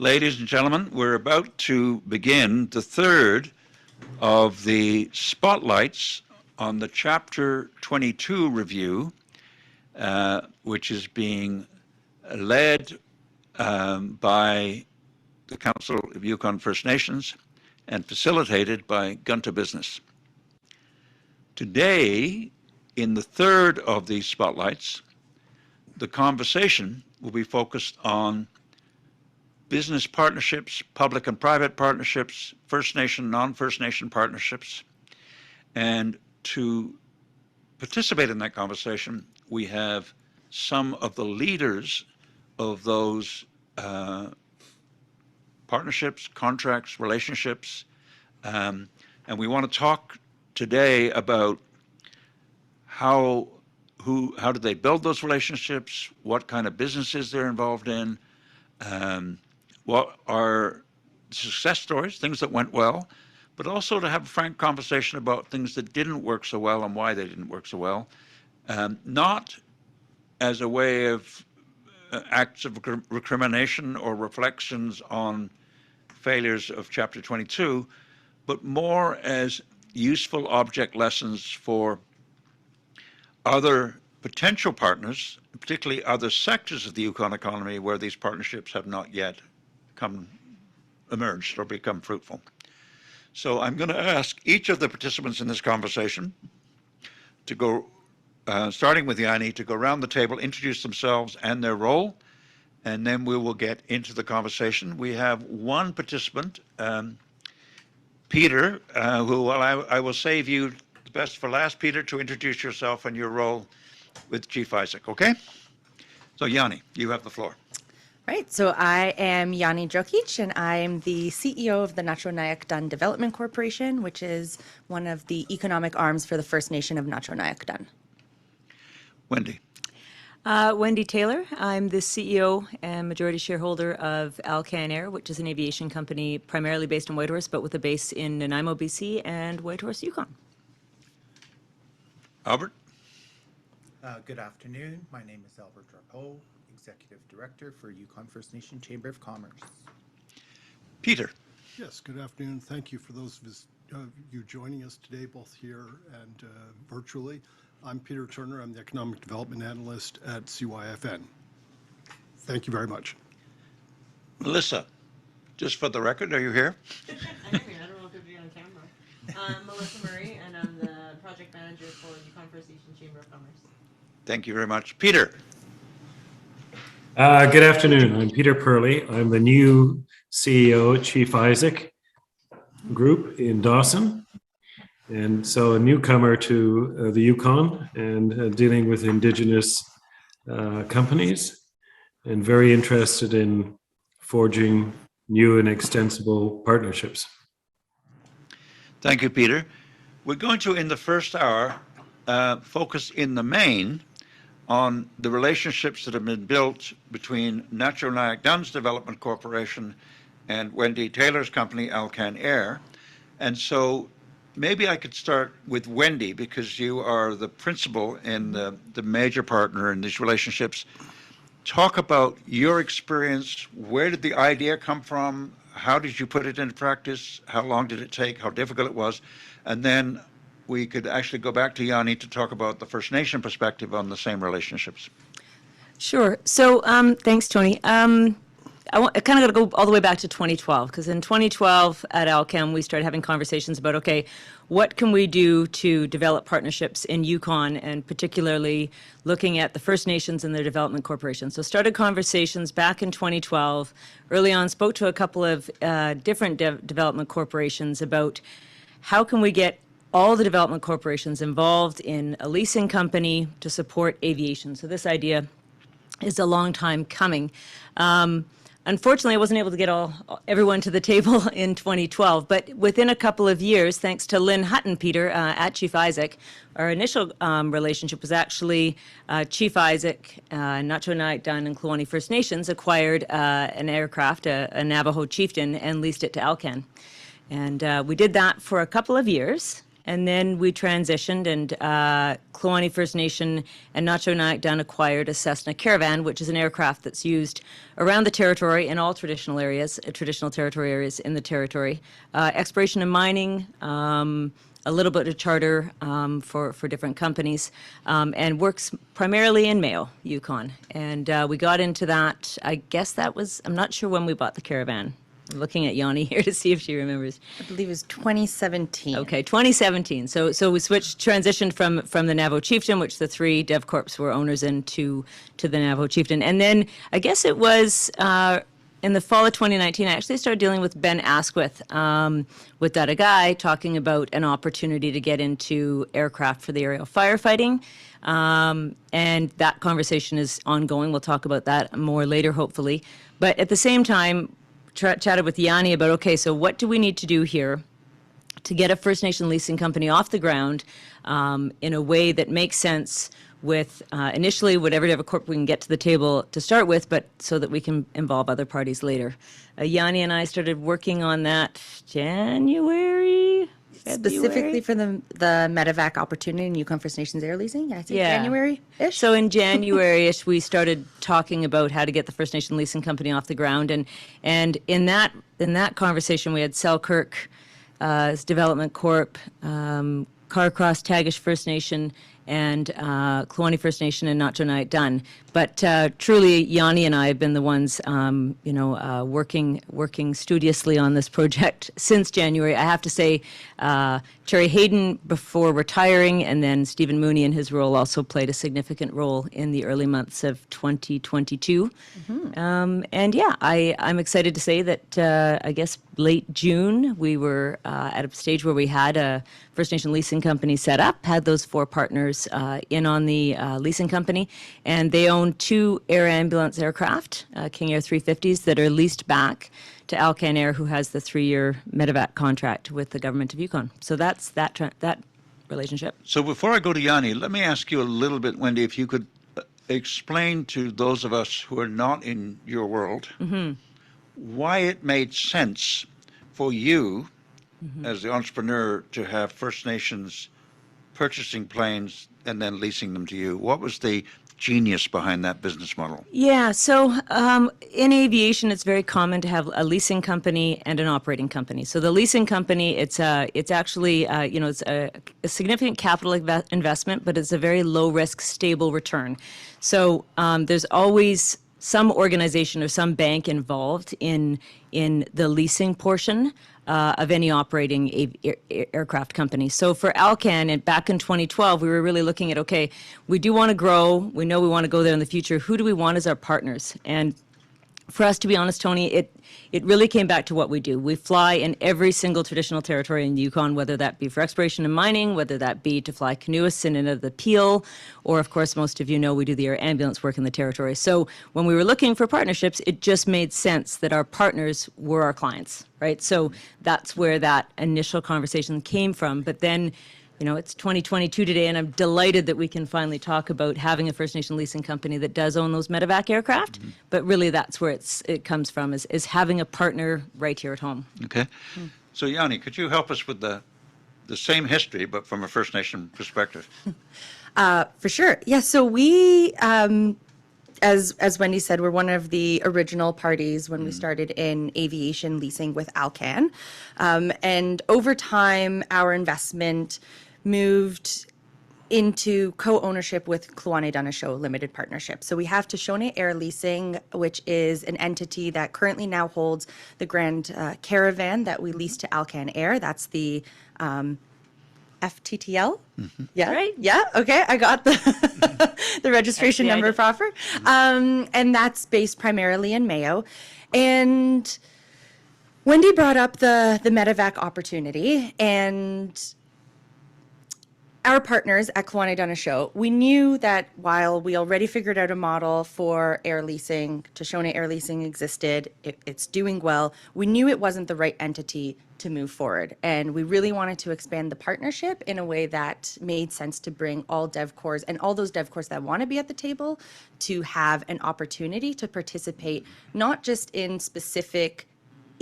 Ladies and gentlemen, we're about to begin the third of the spotlights on the Chapter 22 review, which is being led by the Council of Yukon First Nations and facilitated by Gunta Business. Today, in the third of these spotlights, the conversation will be focused on business partnerships, public and private partnerships, First Nation, non-First Nation partnerships. And to participate in that conversation, we have some of the leaders of those partnerships, contracts, relationships. And we want to talk today about how do they build those relationships, what kind of businesses they're involved in, what are success stories, things that went well, but also to have a frank conversation about things that didn't work so well and why they didn't work so well, not as a way of acts of recrimination or reflections on failures of Chapter 22, but more as useful object lessons for other potential partners, particularly other sectors of the Yukon economy where these partnerships have not yet emerged or become fruitful. So I'm going to ask each of the participants in this conversation to go, starting with Yanni, to go around the table, introduce themselves and their role, and then we will get into the conversation. We have one participant, Peter, who I will save you the best for last, Peter, to introduce yourself and your role with Chief Isaac, okay? So Yanni, you have the floor. Right, so I am Yanni Djokic, and I am the CEO of the Na-Cho Development Corporation, which is one of the economic arms for the First Nation of Na-Cho. Wendy. Wendy Tayler. I'm the CEO and majority shareholder of Alkan Air, which is an aviation company primarily based in Whitehorse, but with a base in Nanaimo, BC, and Whitehorse, Yukon. Albert. Good afternoon. My name is Albert Drapeau, Executive Director for Yukon First Nation Chamber of Commerce. Peter. Yes, good afternoon. Thank you for those of you joining us today, both here and virtually. I'm Peter Turner. I'm the Economic Development Analyst at CYFN. Thank you very much. Melissa, just for the record, are you here? I'm here. I don't know if it'll be on camera. I'm Melissa Murray, and I'm the Project Manager for Yukon First Nation Chamber of Commerce. Thank you very much. Peter. Good afternoon. I'm Peter Perley. I'm the new CEO at Chief Isaac Group in Dawson. And so a newcomer to the Yukon and dealing with Indigenous companies, and very interested in forging new and extensible partnerships. Thank you, Peter. We're going to, in the first hour, focus in the main on the relationships that have been built between Na-Cho Development Corporation and Wendy Taylor's company, Alkan Air. And so maybe I could start with Wendy, because you are the principal and the major partner in these relationships. Talk about your experience. Where did the idea come from? How did you put it into practice? How long did it take? How difficult it was? And then we could actually go back to Yanni to talk about the First Nation perspective on the same relationships. Sure. So thanks, Tony. I kind of got to go all the way back to 2012, because in 2012 at Alkan, we started having conversations about, okay, what can we do to develop partnerships in Yukon, and particularly looking at the First Nations and their development corporations. So started conversations back in 2012. Early on, spoke to a couple of different development corporations about how can we get all the development corporations involved in a leasing company to support aviation. So this idea is a long time coming. Unfortunately, I wasn't able to get everyone to the table in 2012, but within a couple of years, thanks to Lynn Hutton, Peter, at Chief Isaac, our initial relationship was actually Chief Isaac, Na-Cho and Kluane First Nations acquired an aircraft, a Navajo chieftain, and leased it to Alkan. And we did that for a couple of years. and then we transitioned, and Kluane First Nation and Na-Cho Nyak acquired a Cessna Caravan, which is an aircraft that's used around the territory in all traditional areas, traditional territory areas in the territory. Exploration and mining, a little bit of charter for different companies, and works primarily in Mayo, Yukon. And we got into that, I guess that was, I'm not sure when we bought the caravan. I'm looking at Yanni here to see if she remembers. I believe it was 2017. Okay, 2017. So we transitioned from the Navajo Chieftain, which the 3 DevCorps were owners in, to the Navajo Chieftain. And then I guess it was in the fall of 2019, I actually started dealing with Ben Asquith, with that a guy talking about an opportunity to get into aircraft for the aerial firefighting. And that conversation is ongoing. We'll talk about that more later, hopefully. But at the same time, chatted with Yanni about, okay, so what do we need to do here to get a First Nation leasing company off the ground in a way that makes sense with initially whatever DevCorp we can get to the table to start with, but so that we can involve other parties later. Yanni and I started working on that January, Specifically for the medevac opportunity in Yukon First Nations air leasing, I think January-ish. So in January-ish, we started talking about how to get the First Nation leasing company off the ground, and in that conversation, we had Selkirk Development Corp, Carcross Tagish First Nation, and Kluane First Nation and Na-Cho Nyak done. But truly, Yanni and I have been the ones, working studiously on this project since January. I have to say, Terry Hayden before retiring, and then Stephen Mooney in his role also played a significant role in the early months of 2022. And yeah, I'm excited to say that I guess late June, we were at a stage where we had a First Nation leasing company set up, had those 4 partners in on the leasing company, and they own 2 air ambulance aircraft, King Air 350s, that are leased back to Alkan Air, who has the 3-year medevac contract with the government of Yukon. So that's that relationship. So before I go to Yanni, let me ask you a little bit, Wendy, if you could explain to those of us who are not in your world why it made sense for you as the entrepreneur to have First Nations purchasing planes and then leasing them to you. What was the genius behind that business model? Yeah, so in aviation, it's very common to have a leasing company and an operating company. So the leasing company, it's actually it's a significant capital investment, but it's a very low risk, stable return. So there's always some organization or some bank involved in the leasing portion of any operating aircraft company. So for Alkan, and back in 2012, we were really looking at, okay, we do want to grow. We know we want to go there in the future. Who do we want as our partners? And for us, to be honest, Tony, it really came back to what we do. We fly in every single traditional territory in Yukon, whether that be for exploration and mining, whether that be to fly canoeists in and out of the Peel, or of course, most of you know we do the air ambulance work in the territory. So when we were looking for partnerships, it just made sense that our partners were our clients, right? So that's where that initial conversation came from. But then, it's 2022 today, and I'm delighted that we can finally talk about having a First Nation leasing company that does own those medevac aircraft. But really, that's where it comes from, is having a partner right here at home. Okay. So Yanni, could you help us with the same history, but from a First Nation perspective? For sure. Yeah, so we, as Wendy said, we're one of the original parties when we started in aviation leasing with Alkan. And over time, our investment moved into co-ownership with Kluane Na-Cho Limited Partnership. So we have Shoshone Air Leasing, which is an entity that currently now holds the Grand Caravan that we lease to Alkan Air. That's the FTTL. Yeah. Right. Yeah. Okay. I got the the registration number proper. And that's based primarily in Mayo. And Wendy brought up the medevac opportunity, and our partners at Kluane Na-Cho, we knew that while we already figured out a model for air leasing, Shoshone Air Leasing existed, it's doing well, we knew it wasn't the right entity to move forward. And we really wanted to expand the partnership in a way that made sense to bring all DevCorps and all those DevCorps that want to be at the table to have an opportunity to participate, not just in specific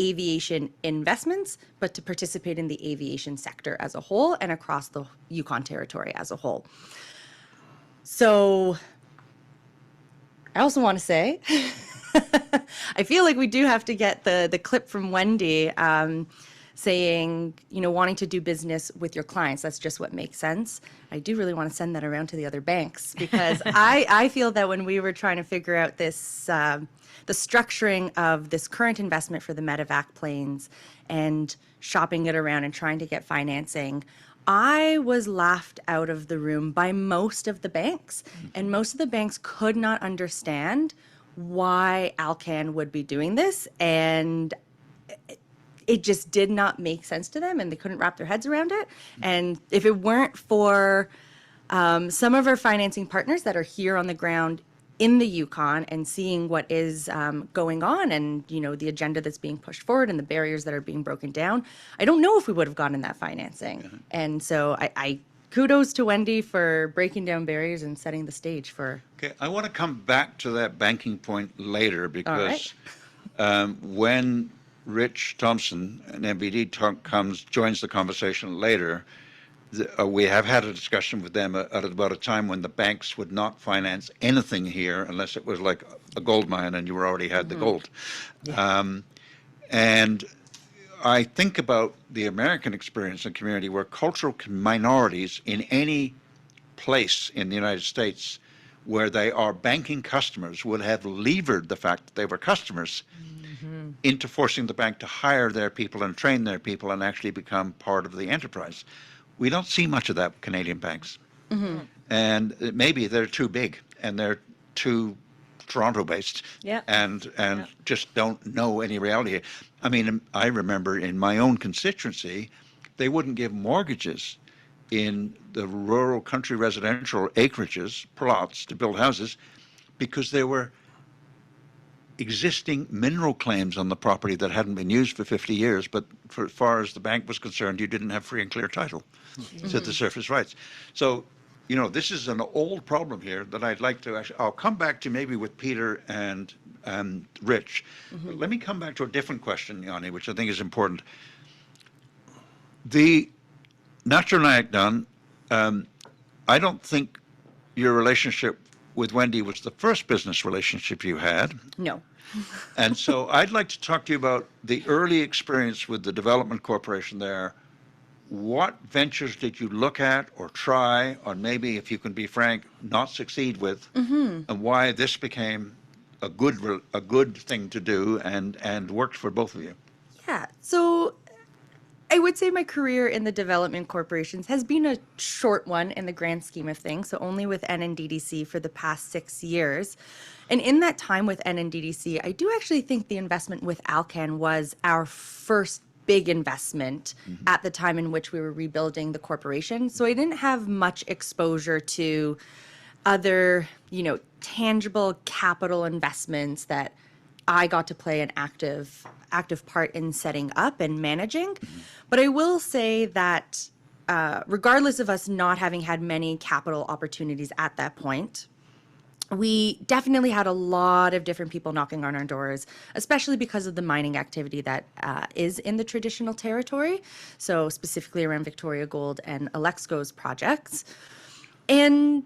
aviation investments, but to participate in the aviation sector as a whole and across the Yukon territory as a whole. So I also want to say, I feel like we do have to get the clip from Wendy saying, wanting to do business with your clients. That's just what makes sense. I do really want to send that around to the other banks, because I feel that when we were trying to figure out this, the structuring of this current investment for the medevac planes and shopping it around and trying to get financing, I was laughed out of the room by most of the banks. And most of the banks could not understand why Alkan would be doing this. And it just did not make sense to them, and they couldn't wrap their heads around it. And if it weren't for some of our financing partners that are here on the ground in the Yukon and seeing what is going on, and the agenda that's being pushed forward and the barriers that are being broken down, I don't know if we would have gotten that financing. And so I kudos to Wendy for breaking down barriers and setting the stage for. Okay, I want to come back to that banking point later, because when Rich Thompson, an MBD, joins the conversation later, we have had a discussion with them at about a time when the banks would not finance anything here unless it was like a gold mine and you already had the gold. And I think about the American experience and community where cultural minorities in any place in the United States where they are banking customers would have levered the fact that they were customers into forcing the bank to hire their people and train their people and actually become part of the enterprise. We don't see much of that with Canadian banks. And maybe they're too big and they're too Toronto-based and just don't know any reality here. I mean, I remember in my own constituency, they wouldn't give mortgages in the rural country residential acreages, plots, to build houses because there were existing mineral claims on the property that hadn't been used for 50 years, but for as far as the bank was concerned, you didn't have free and clear title to the surface rights. So, this is an old problem here that I'd like to I'll come back to maybe with Peter and Rich. But let me come back to a different question, Yanni, which I think is important. The Na-Cho Nyak done, I don't think your relationship with Wendy was the first business relationship you had. No. And so I'd like to talk to you about the early experience with the development corporation there. What ventures did you look at or try, or maybe, if you can be frank, not succeed with, and why this became a good thing to do and worked for both of you? Yeah. So I would say my career in the development corporations has been a short one in the grand scheme of things, so only with NNDDC for the past 6 years. And in that time with NNDDC, I do actually think the investment with Alkan was our first big investment at the time in which we were rebuilding the corporation. So I didn't have much exposure to other, tangible capital investments that I got to play an active part in setting up and managing. But I will say that regardless of us not having had many capital opportunities at that point, we definitely had a lot of different people knocking on our doors, especially because of the mining activity that is in the traditional territory. So specifically around Victoria Gold and Alexco's projects. And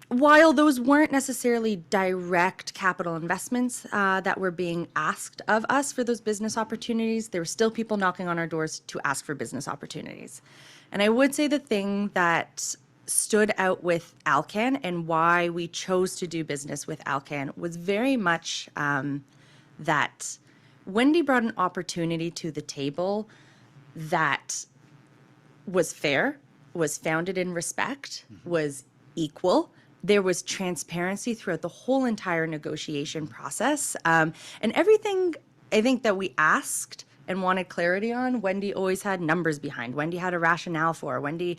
while those weren't necessarily direct capital investments that were being asked of us for those business opportunities, there were still people knocking on our doors to ask for business opportunities. And I would say the thing that stood out with Alkan and why we chose to do business with Alkan was very much that Wendy brought an opportunity to the table that was fair, was founded in respect, was equal. There was transparency throughout the whole entire negotiation process. And everything I think that we asked and wanted clarity on, Wendy always had numbers behind. Wendy had a rationale for. Wendy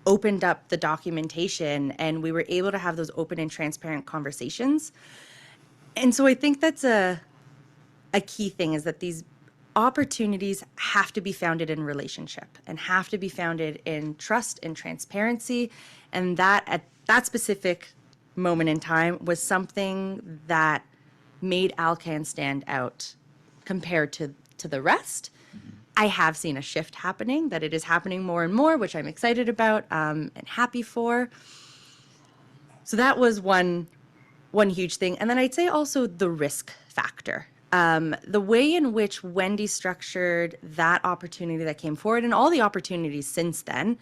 opened up the documentation, and we were able to have those open and transparent conversations. And so I think that's a key thing, is that these opportunities have to be founded in relationship and have to be founded in trust and transparency. And that at that specific moment in time was something that made Alkan stand out compared to to the rest. I have seen a shift happening, that it is happening more and more, which I'm excited about and happy for. So that was one huge thing. And then I'd say also the risk factor. The way in which Wendy structured that opportunity that came forward and all the opportunities since then,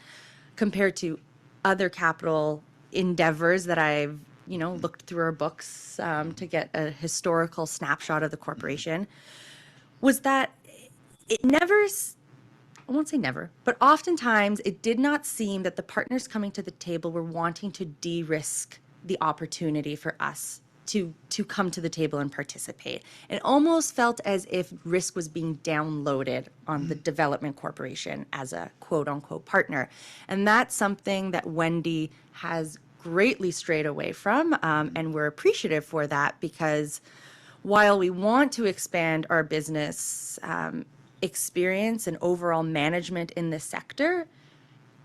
compared to other capital endeavors that I've, looked through our books to get a historical snapshot of the corporation, was that it never, I won't say never, but oftentimes it did not seem that the partners coming to the table were wanting to de-risk the opportunity for us to come to the table and participate. It almost felt as if risk was being downloaded on the development corporation as a quote unquote partner. And that's something that Wendy has greatly strayed away from. And we're appreciative for that, because while we want to expand our business experience and overall management in this sector,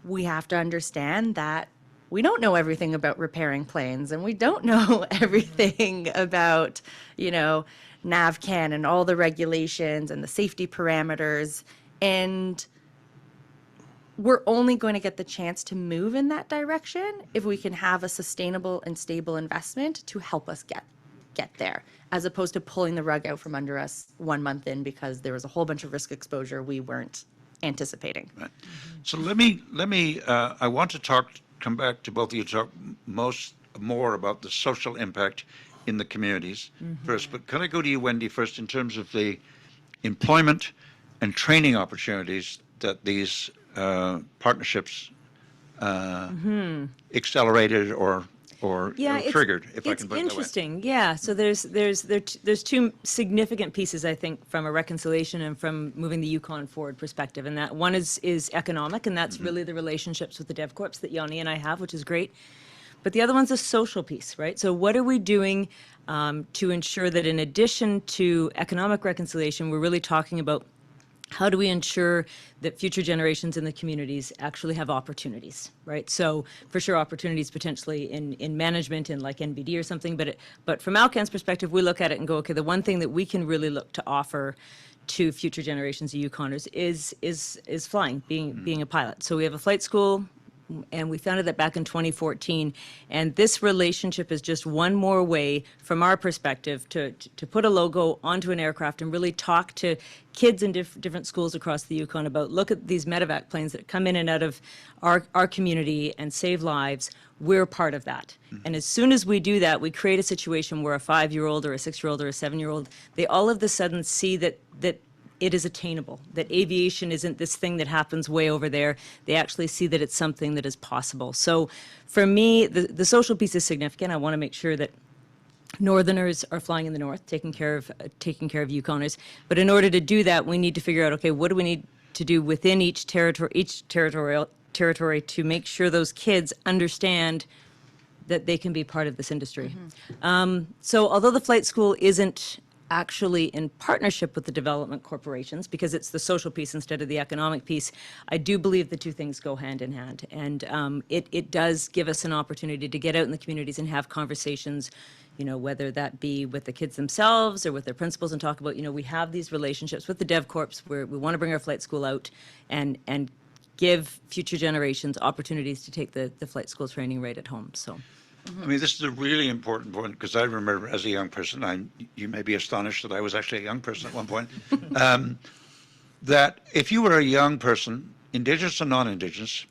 we have to understand that we don't know everything about repairing planes, and we don't know everything about, NAVCAN and all the regulations and the safety parameters. And we're only going to get the chance to move in that direction if we can have a sustainable and stable investment to help us get there, as opposed to pulling the rug out from under us 1 month in because there was a whole bunch of risk exposure we weren't anticipating. Right. So let me. I want to come back to both of you to talk more about the social impact in the communities first. But can I go to you, Wendy, first in terms of the employment and training opportunities that these partnerships accelerated or triggered, if I can put it that way. It's interesting. Yeah. So there's two significant pieces, I think, from a reconciliation and from moving the Yukon forward perspective. And that one is economic, and that's really the relationships with the DevCorps that Yanni and I have, which is great. But the other one's a social piece, right? So what are we doing to ensure that in addition to economic reconciliation, we're really talking about how do we ensure that future generations in the communities actually have opportunities, right? So for sure, opportunities potentially in management in like NBD or something, but from Alkan's perspective, we look at it and go, okay, the one thing that we can really look to offer to future generations of Yukoners is flying, being a pilot. So we have a flight school, and we founded that back in 2014. And this relationship is just one more way, from our perspective, to put a logo onto an aircraft and really talk to kids in different schools across the Yukon about, look at these medevac planes that come in and out of our community and save lives. We're part of that. And as soon as we do that, we create a situation where a 5-year-old or a 6-year-old or a 7-year-old, they all of a sudden see that it is attainable, that aviation isn't this thing that happens way over there. They actually see that it's something that is possible. So for me, the social piece is significant. I want to make sure that Northerners are flying in the north, taking care of Yukoners. But in order to do that, we need to figure out, okay, what do we need to do within each territorial territory to make sure those kids understand that they can be part of this industry. So although the flight school isn't actually in partnership with the development corporations, because it's the social piece instead of the economic piece, I do believe the two things go hand in hand. And it does give us an opportunity to get out in the communities and have conversations, whether that be with the kids themselves or with their principals, and talk about, we have these relationships with the DevCorps where we want to bring our flight school out and give future generations opportunities to take the flight school training right at home. So. I mean, this is a really important point, because I remember as a young person, you may be astonished that I was actually a young person at one point, that if you were a young person, Indigenous and non-Indigenous,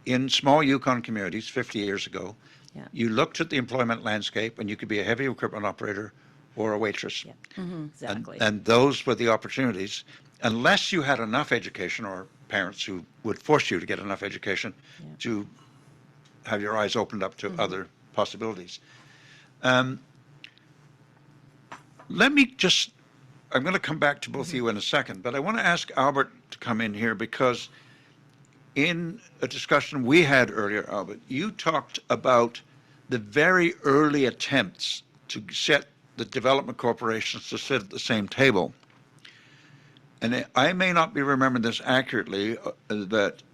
in small Yukon communities 50 years ago, you looked at the employment landscape and you could be a heavy equipment operator or a waitress. Exactly. And those were the opportunities, unless you had enough education or parents who would force you to get enough education to have your eyes opened up to other possibilities. I'm going to come back to both of you in a second, but I want to ask Albert to come in here, because in a discussion we had earlier, Albert, you talked about the very early attempts to set the development corporations to sit at the same table. And I may not be remembering this accurately, that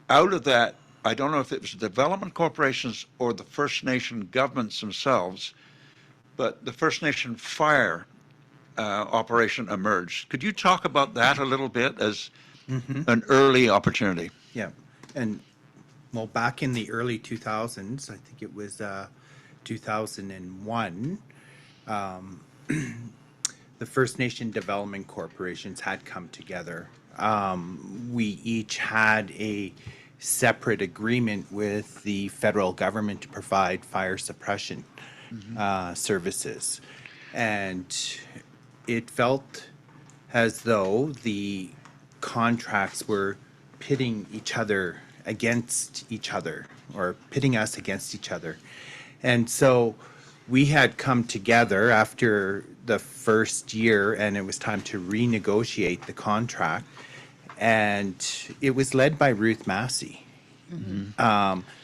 out of that, I don't know if it was development corporations or the First Nation governments themselves, but the First Nation Fire operation emerged. Could you talk about that a little bit as an early opportunity? Yeah, and well, back in the early 2000s, I think it was 2001, the First Nation Development Corporations had come together. We each had a separate agreement with the federal government to provide fire suppression services. And it felt as though the contracts were pitting each other against each other, or pitting us against each other. And so we had come together after the first year, and it was time to renegotiate the contract. And it was led by Ruth Massey.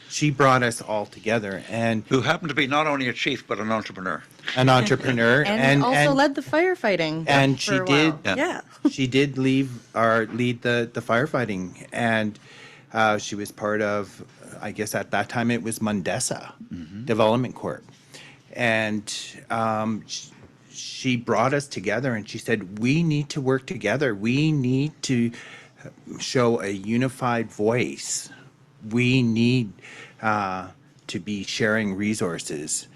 She brought us all together, and Who happened to be not only a chief, but an entrepreneur. an entrepreneur, And, also led the firefighting. and for she a did. while. Yeah. She did lead the firefighting, and she was part of, I guess at that time it was Mundessa Development Corp. And she brought us together, and she said, we need to work together. We need to show a unified voice. We need to be sharing resources.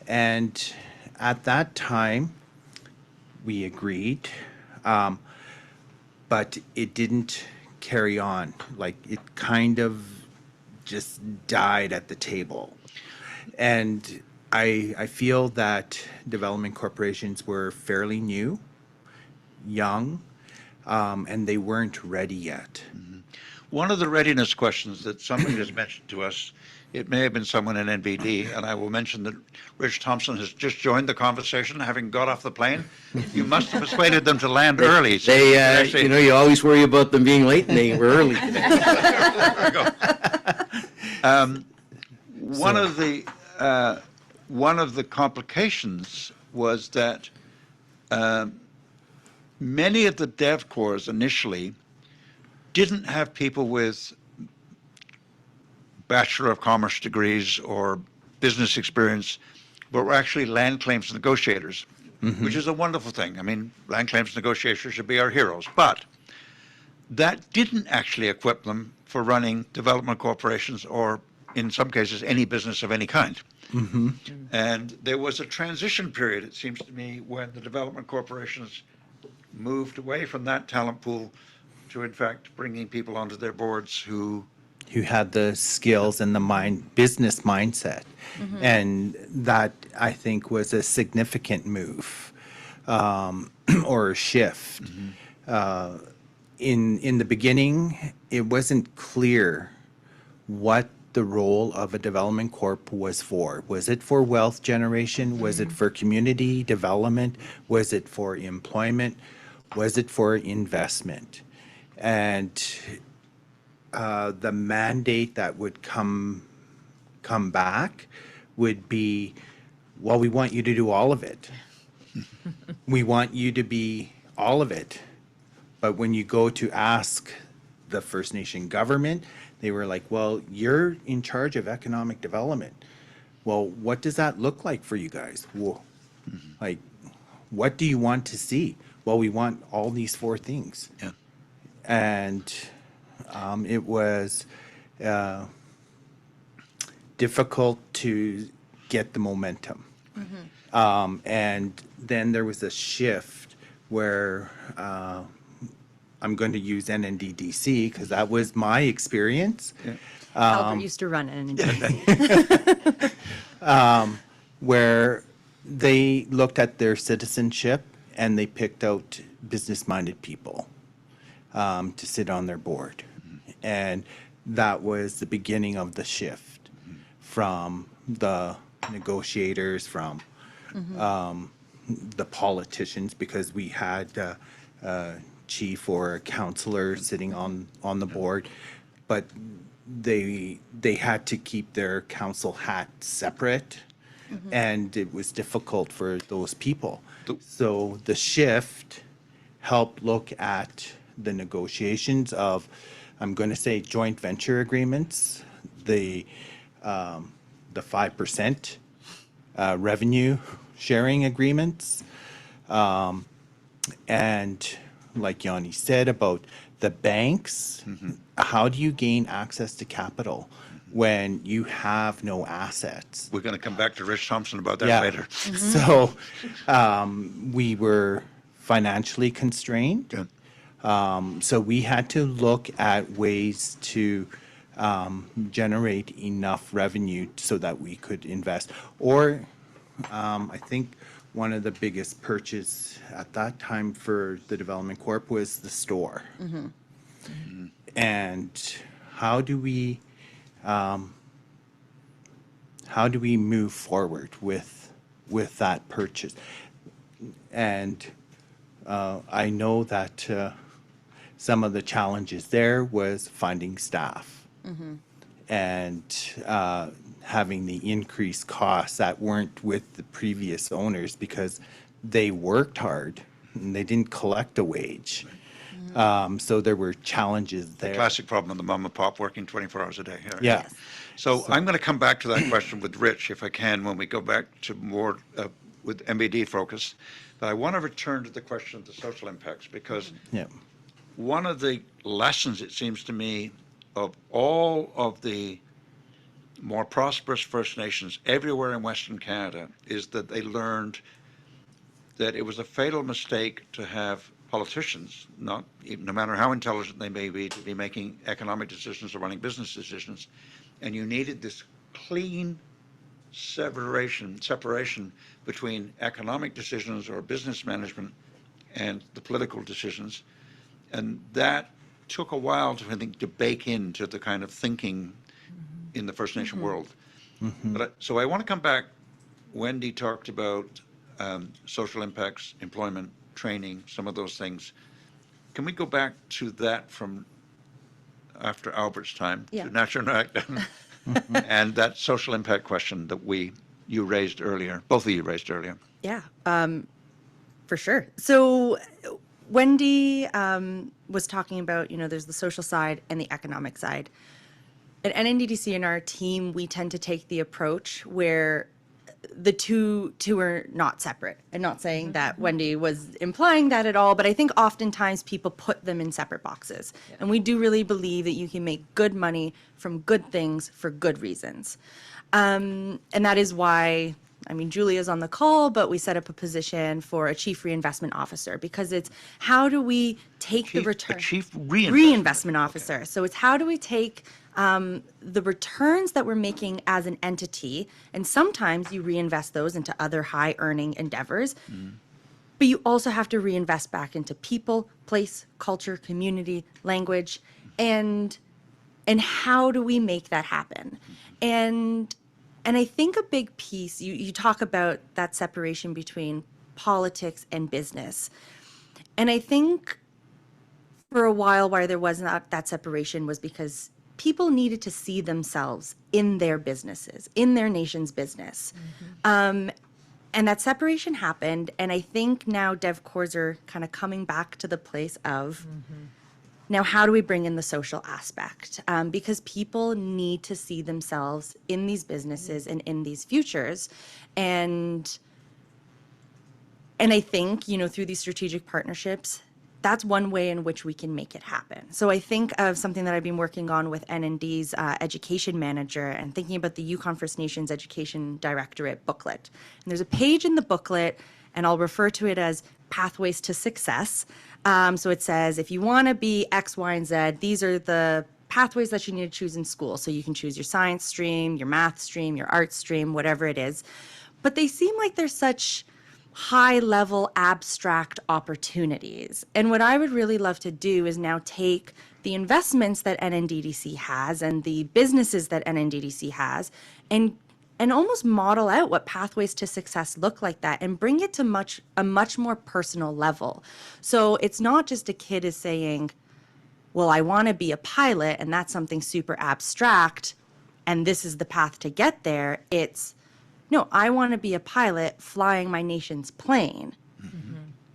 And at that time, we agreed, but it didn't carry on. Like, it kind of just died at the table. And I feel that development corporations were fairly new, young, and they weren't ready yet. One of the readiness questions that somebody has mentioned to us, it may have been someone in NBD, and I will mention that Rich Thompson has just joined the conversation, having got off the plane. You must have persuaded them to land early. So They, actually- you know, you always worry about them being late, and they were early today. One of the complications was that many of the dev corps initially didn't have people with Bachelor of Commerce degrees or business experience, but were actually land claims negotiators, which is a wonderful thing. I mean, land claims negotiators should be our heroes, but that didn't actually equip them for running development corporations or, in some cases, any business of any kind. And there was a transition period, it seems to me, when the development corporations moved away from that talent pool to, in fact, bringing people onto their boards who had the skills and the business mindset. And that, I think, was a significant move or a shift. In the beginning, it wasn't clear what the role of a development corp was for. Was it for wealth generation? Was it for community development? Was it for employment? Was it for investment? And the mandate that would come back would be, well, we want you to do all of it. We want you to be all of it. But when you go to ask the First Nation government, they were like, well, you're in charge of economic development. Well, what does that look like for you guys? Well, like, what do you want to see? Well, we want all these four things. Yeah. And it was difficult to get the momentum. And then there was a shift where I'm going to use NNDDC because that was my experience. Albert used to run it. Where they looked at their citizenship and they picked out business-minded people to sit on their board. And that was the beginning of the shift from the negotiators, from the politicians, because we had a chief or a counselor sitting on the board, but they had to keep their council hat separate, and it was difficult for those people. So the shift helped look at the negotiations of, I'm going to say, joint venture agreements, the 5% revenue sharing agreements, And like Yanni said about the banks, how do you gain access to capital when you have no assets? We're going to come back to Rich Thompson about that Yeah. later. So we were financially constrained. Yeah. So we had to look at ways to generate enough revenue so that we could invest. Or I think one of the biggest purchase at that time for the Development Corp was the store. And how do we move forward with that purchase? And I know that some of the challenges there was finding staff and having the increased costs that weren't with the previous owners because they worked hard and they didn't collect a wage. So there were challenges there. Classic problem of the mom and pop working 24 hours a day. Yeah. So I'm going to come back to that question with Rich, if I can, when we go back to more with MBD focus. But I want to return to the question of the social impacts, because Yeah. one of the lessons, it seems to me, of all of the more prosperous First Nations everywhere in Western Canada is that they learned that it was a fatal mistake to have politicians, no matter how intelligent they may be, to be making economic decisions or running business decisions. And you needed this clean separation between economic decisions or business management and the political decisions. And that took a while to, I think, to bake into the kind of thinking in the First Nation world. So I want to come back. Wendy talked about social impacts, employment, training, some of those things. Can we go back to that from after Albert's time Yeah. to Na-Cho and that social impact question that you raised earlier, both of you raised earlier? Yeah, for sure. So Wendy was talking about, there's the social side and the economic side. At NNDDC in our team, we tend to take the approach where the two are not separate. I'm not saying that Wendy was implying that at all, but I think oftentimes people put them in separate boxes. And we do really believe that you can make good money from good things for good reasons. And that is why, Julia's on the call, but we set up a position for a chief reinvestment officer, because it's how do we take the return? A chief reinvestment officer. So it's how do we take the returns that we're making as an entity, and sometimes you reinvest those into other high earning endeavors, but you also have to reinvest back into people, place, culture, community, language, and how do we make that happen? And I think a big piece, you talk about that separation between politics and business. And I think for a while why there was not that separation was because people needed to see themselves in their businesses, in their nation's business. And that separation happened. And I think now DevCores are kind of coming back to the place of, now how do we bring in the social aspect? Because people need to see themselves in these businesses and in these futures. And I think, through these strategic partnerships, that's one way in which we can make it happen. So I think of something that I've been working on with NND's education manager and thinking about the Yukon First Nations Education Directorate booklet. And there's a page in the booklet, and I'll refer to it as Pathways to Success. So it says, if you want to be X, Y, and Z, these are the pathways that you need to choose in school. So you can choose your science stream, your math stream, your art stream, whatever it is. But they seem like they're such high-level abstract opportunities. And what I would really love to do is now take the investments that NNDDC has and the businesses that NNDDC has and almost model out what pathways to success look like that and bring it to a much more personal level. So it's not just a kid is saying, well, I want to be a pilot and that's something super abstract and this is the path to get there. It's, no, I want to be a pilot flying my nation's plane.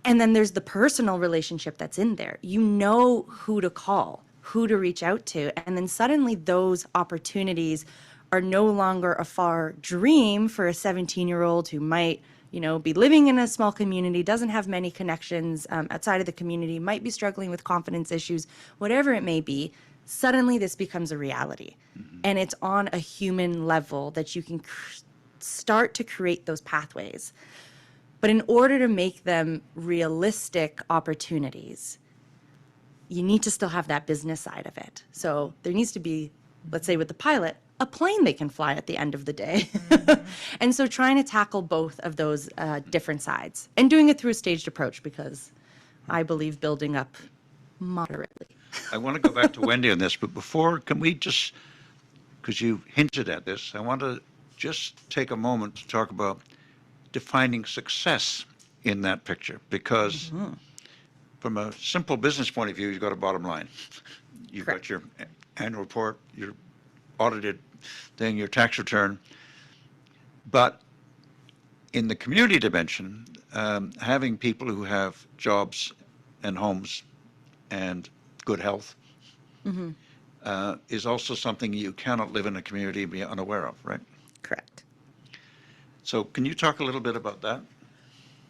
And then there's the personal relationship that's in there. You know who to call, who to reach out to. And then suddenly those opportunities are no longer a far dream for a 17-year-old who might be living in a small community, doesn't have many connections outside of the community, might be struggling with confidence issues, whatever it may be, suddenly this becomes a reality. And it's on a human level that you can start to create those pathways. But in order to make them realistic opportunities, you need to still have that business side of it. So there needs to be, let's say with the pilot, a plane they can fly at the end of the day. And so trying to tackle both of those different sides and doing it through a staged approach, because I believe building up moderately. I want to go back to Wendy on this, but before, can we just, because you hinted at this, I want to just take a moment to talk about defining success in that picture, because from a simple business point of view, you've got a bottom line. You've got your annual report, your audited thing, your tax return. But in the community dimension, having people who have jobs and homes and good health is also something you cannot live in a community and be unaware of, right? Correct. So can you talk a little bit about that?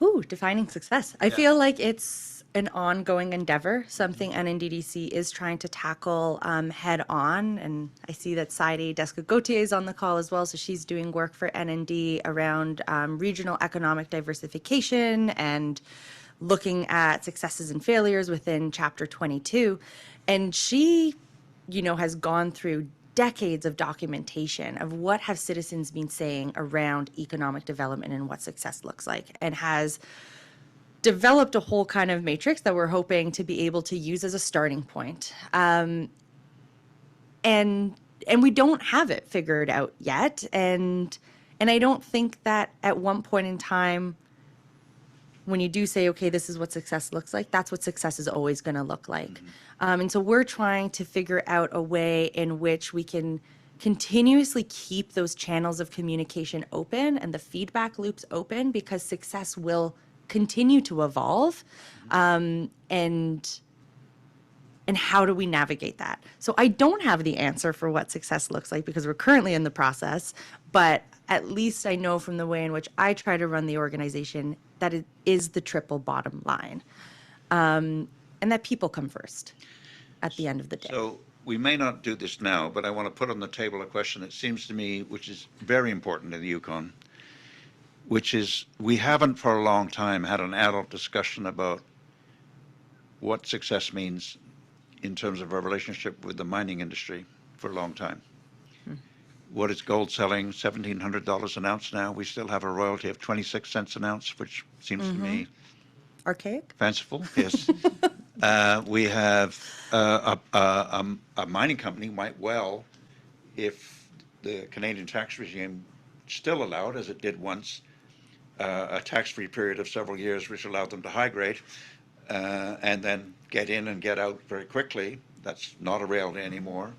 Ooh, defining success. I feel like it's an ongoing endeavor, something NNDDC is trying to tackle head on. And I see that Saidi Deska-Gautier is on the call as well. So she's doing work for NND around regional economic diversification and looking at successes and failures within Chapter 22. And she, has gone through decades of documentation of what have citizens been saying around economic development and what success looks like, and has developed a whole kind of matrix that we're hoping to be able to use as a starting point. And we don't have it figured out yet. And I don't think that at one point in time, when you do say, okay, this is what success looks like, that's what success is always going to look like. And so we're trying to figure out a way in which we can continuously keep those channels of communication open and the feedback loops open, because success will continue to evolve. And how do we navigate that? So I don't have the answer for what success looks like, because we're currently in the process, but at least I know from the way in which I try to run the organization that it is the triple bottom line, and that people come first at the end of the day. So we may not do this now, but I want to put on the table a question that seems to me, which is very important in the Yukon, which is we haven't for a long time had an adult discussion about what success means in terms of our relationship with the mining industry for a long time. What is gold selling? $1,700 an ounce now. We still have a royalty of 26 cents an ounce, which seems to me Archaic? fanciful. Yes. We have a mining company might well, if the Canadian tax regime still allowed, as it did once, a tax-free period of several years, which allowed them to high grade and then get in and get out very quickly. That's not a reality anymore.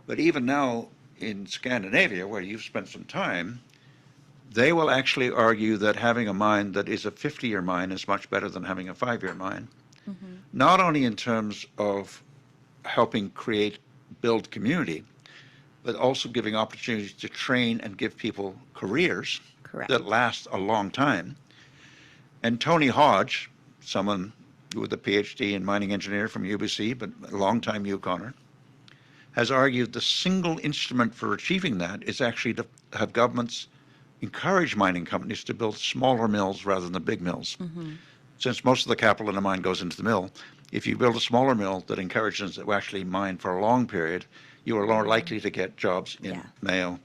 But even now, in Scandinavia, where you've spent some time, they will actually argue that having a mine that is a 50-year mine is much better than having a 5-year mine. Not only in terms of helping build community, but also giving opportunities to train and give people careers that last a long time. And Tony Hodge, someone with a PhD in mining engineer from UBC, but a long-time Yukoner, has argued the single instrument for achieving that is actually to have governments encourage mining companies to build smaller mills rather than the big mills. Since most of the capital in a mine goes into the mill, if you build a smaller mill that encourages it to actually mine for a long period, you are more likely to get jobs in Mayo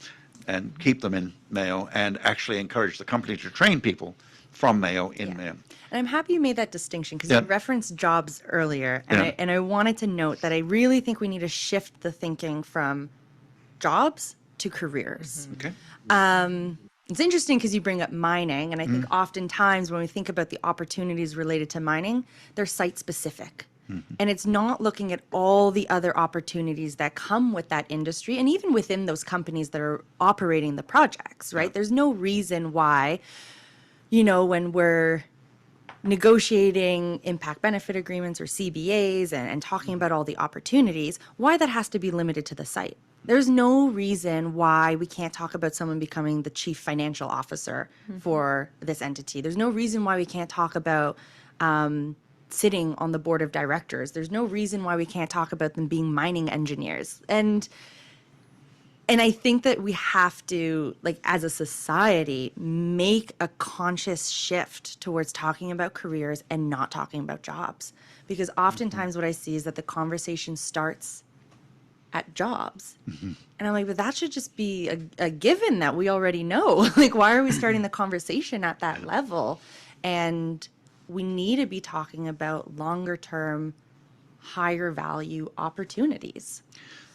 and keep them in Mayo, and actually encourage the company to train people from Mayo in Mayo. And I'm happy you made that distinction, because you referenced jobs earlier, and I wanted to note that I really think we need to shift the thinking from jobs to careers. Okay. It's interesting because you bring up mining, and I think oftentimes when we think about the opportunities related to mining, they're site-specific. And it's not looking at all the other opportunities that come with that industry, and even within those companies that are operating the projects, right? There's no reason why, when we're negotiating impact benefit agreements or CBAs and talking about all the opportunities, why that has to be limited to the site. There's no reason why we can't talk about someone becoming the chief financial officer for this entity. There's no reason why we can't talk about sitting on the board of directors. There's no reason why we can't talk about them being mining engineers. And I think that we have to, like, as a society, make a conscious shift towards talking about careers and not talking about jobs. Because oftentimes what I see is that the conversation starts at jobs. And I'm like, but that should just be a given that we already know. Like, why are we starting the conversation at that level? And we need to be talking about longer term, higher value opportunities.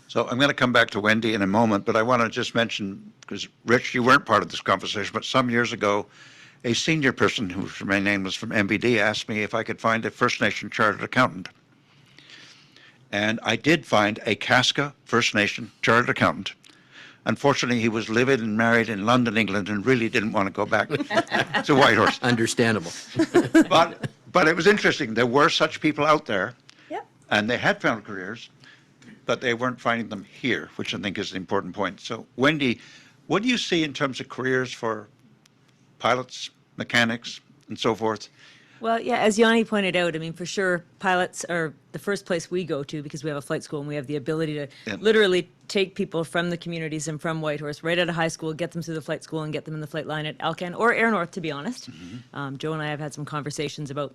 So I'm going to come back to Wendy in a moment, but I want to just mention, because Rich, you weren't part of this conversation, but some years ago, a senior person whose name was from MBD asked me if I could find a First Nation chartered accountant. And I did find a Casca First Nation chartered accountant. Unfortunately, he was living and married in London, England, and really didn't want to go back to Whitehorse. Understandable. But it was interesting. There were such people out there, Yep. and they had found careers, but they weren't finding them here, which I think is the important point. So, Wendy, what do you see in terms of careers for pilots, mechanics, and so forth? Well, yeah, as Yanni pointed out, I mean, for sure, pilots are the first place we go to because we have a flight school and we have the ability to literally take people from the communities and from Whitehorse right out of high school, get them through the flight school and get them in the flight line at Alkan or Air North, to be honest. Joe and I have had some conversations about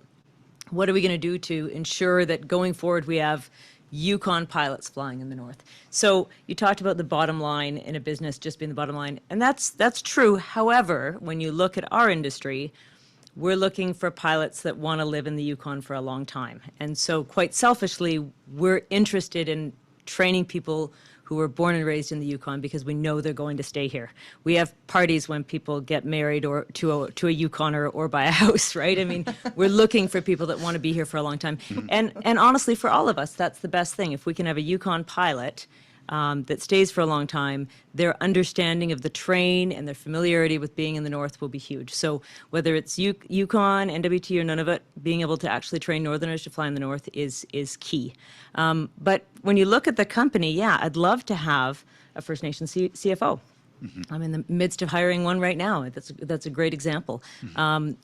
what are we going to do to ensure that going forward we have Yukon pilots flying in the north. So you talked about the bottom line in a business just being the bottom line, and that's true. However, when you look at our industry, we're looking for pilots that want to live in the Yukon for a long time. And so quite selfishly, we're interested in training people who were born and raised in the Yukon because we know they're going to stay here. We have parties when people get married or to a Yukoner or buy a house, right? I mean, we're looking for people that want to be here for a long time. And honestly, for all of us, that's the best thing. If we can have a Yukon pilot that stays for a long time, their understanding of the train and their familiarity with being in the north will be huge. So whether it's Yukon, NWT, or none of it, being able to actually train Northerners to fly in the north is key. But when you look at the company, yeah, I'd love to have a First Nation CFO. I'm in the midst of hiring one right now. That's a great example.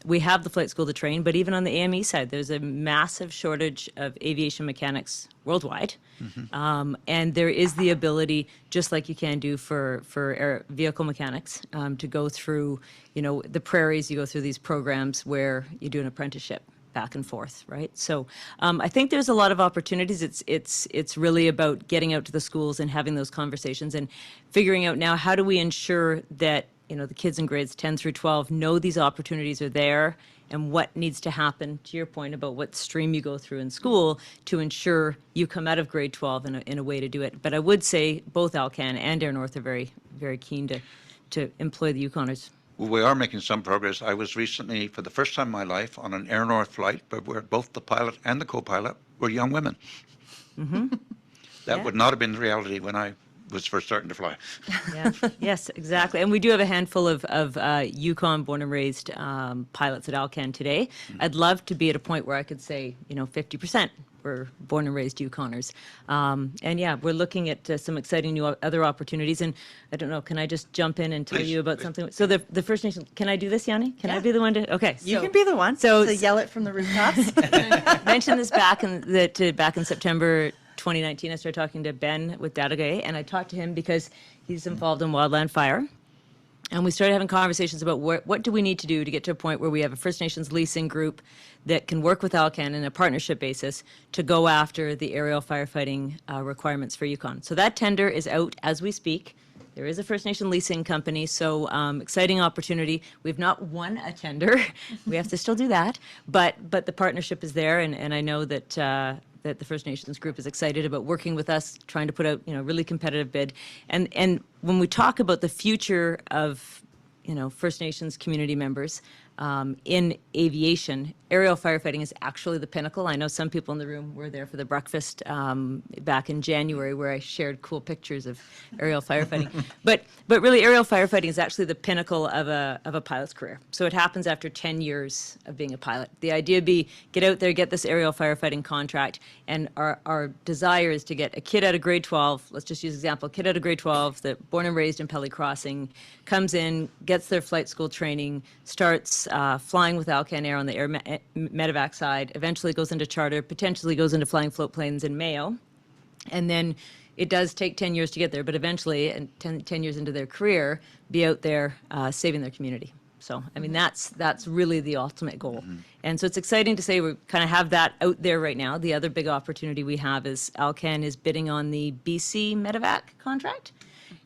We have the flight school to train, but even on the AME side, there's a massive shortage of aviation mechanics worldwide. And there is the ability, just like you can do for air vehicle mechanics, to go through, the prairies, you go through these programs where you do an apprenticeship back and forth, right? So I think there's a lot of opportunities. It's really about getting out to the schools and having those conversations and figuring out now how do we ensure that the kids in grades 10 through 12 know these opportunities are there and what needs to happen, to your point about what stream you go through in school to ensure you come out of grade 12 in a way to do it. But I would say both Alkan and Air North are very, very keen to employ the Yukoners. Well, we are making some progress. I was recently, for the first time in my life, on an Air North flight, but where both the pilot and the co-pilot were young women. That would not have been the reality when I was first starting to fly. Yeah. Yes, exactly. And we do have a handful of Yukon born and raised pilots at Alkan today. I'd love to be at a point where I could say, 50% were born and raised Yukoners. And yeah, we're looking at some exciting new other opportunities. And I don't know, can I just jump in and tell you about something? So the First Nation, can I do this, Yanni? Can I be the one to? Okay. You can be the one to yell it from the rooftops. Mentioned this back in September 2019, I started talking to Ben with Datagay, and I talked to him because he's involved in wildland fire. And we started having conversations about what do we need to do to get to a point where we have a First Nations leasing group that can work with Alkan in a partnership basis to go after the aerial firefighting requirements for Yukon. So that tender is out as we speak. There is a First Nation leasing company, so exciting opportunity. We've not won a tender. We have to still do that, but the partnership is there, and I know that that the First Nations group is excited about working with us, trying to put out a really competitive bid. And when we talk about the future of First Nations community members, in aviation, aerial firefighting is actually the pinnacle. I know some people in the room were there for the breakfast back in January where I shared cool pictures of aerial firefighting. But really, aerial firefighting is actually the pinnacle of a pilot's career. So it happens after 10 years of being a pilot. The idea would be get out there, get this aerial firefighting contract, and our desire is to get a kid out of grade 12, let's just use an example, a kid out of grade 12 that born and raised in Perley Crossing, comes in, gets their flight school training, starts flying with Alkan Air on the air medevac side, eventually goes into charter, potentially goes into flying float planes in Mayo, and then it does take 10 years to get there, but eventually, and 10 years into their career, be out there saving their community. So, I mean, that's really the ultimate goal. And so it's exciting to say we kind of have that out there right now. The other big opportunity we have is Alkan is bidding on the BC medevac contract,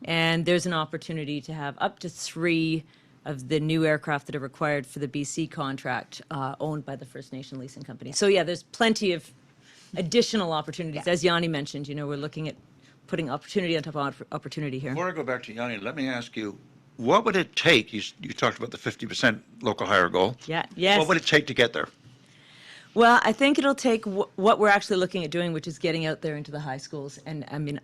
and there's an opportunity to have up to 3 of the new aircraft that are required for the BC contract owned by the First Nation leasing company. So yeah, there's plenty of additional opportunities. As Yanni mentioned, you know, we're looking at putting opportunity on top of opportunity here. Before I go back to Yanni, let me ask you, what would it take? You talked about the 50% local hire goal. Yeah, yes. What would it take to get there? Well, I think it'll take what we're actually looking at doing, which is getting out there into the high schools. And I mean,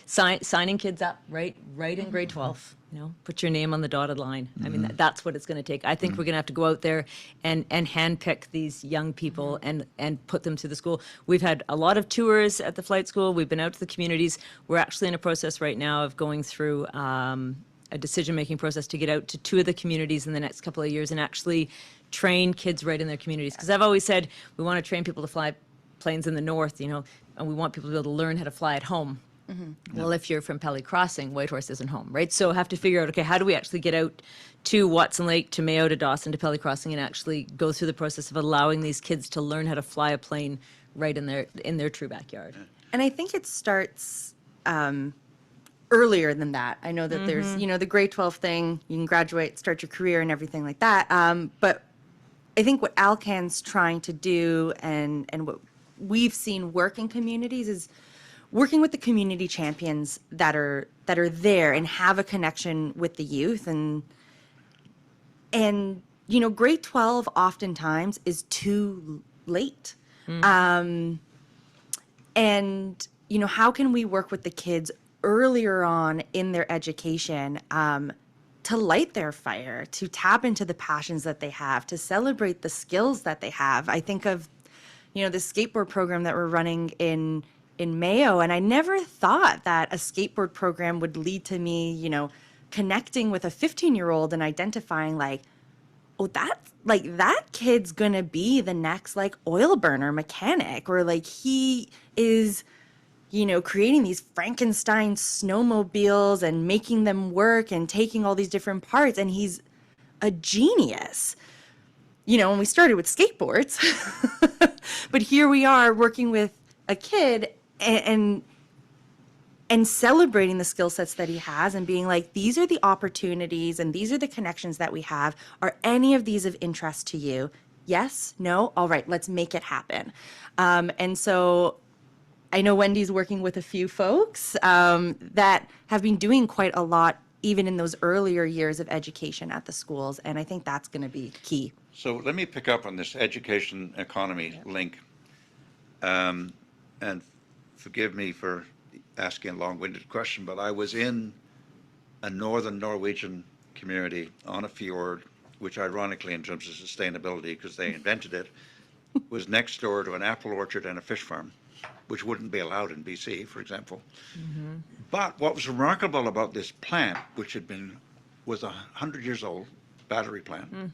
signing kids up right in grade 12. You know, put your name on the dotted line. I mean, that's what it's going to take. I think we're going to have to go out there and handpick these young people and put them to the school. We've had a lot of tours at the flight school. We've been out to the communities. We're actually in a process right now of going through a decision-making process to get out to 2 of the communities in the next couple of years and actually train kids right in their communities. Because I've always said we want to train people to fly planes in the north, you know, and we want people to be able to learn how to fly at home. Well, if you're from Perley Crossing, Whitehorse isn't home, right? So have to figure out, okay, how do we actually get out to Watson Lake, to Mayo, to Dawson, to Perley Crossing, and actually go through the process of allowing these kids to learn how to fly a plane right in their true backyard. And I think it starts earlier than that. I know that there's, you know, the grade 12 thing, you can graduate, start your career and everything like that. But I think what Alkan's trying to do and what we've seen work in communities is working with the community champions that are there and have a connection with the youth and you know, grade 12 oftentimes is too late. And you know, how can we work with the kids earlier on in their education to light their fire, to tap into the passions that they have, to celebrate the skills that they have? I think of, you know, the skateboard program that we're running in Mayo, and I never thought that a skateboard program would lead to me, you know, connecting with a 15-year-old and identifying like, oh, that kid's gonna be the next like oil burner mechanic, or like he is, you know, creating these Frankenstein snowmobiles and making them work and taking all these different parts, and he's a genius. You know, when we started with skateboards, but here we are working with a kid and celebrating the skill sets that he has and being like, these are the opportunities and these are the connections that we have. Are any of these of interest to you? Yes? No? All right, let's make it happen. And so I know Wendy's working with a few folks that have been doing quite a lot even in those earlier years of education at the schools, and I think that's going to be key. So let me pick up on this education economy link. And forgive me for asking a long-winded question, but I was in a northern Norwegian community on a fjord, which ironically, in terms of sustainability, because they invented it, was next door to an apple orchard and a fish farm, which wouldn't be allowed in BC, for example. But what was remarkable about this plant, which was 100 years old, battery plant,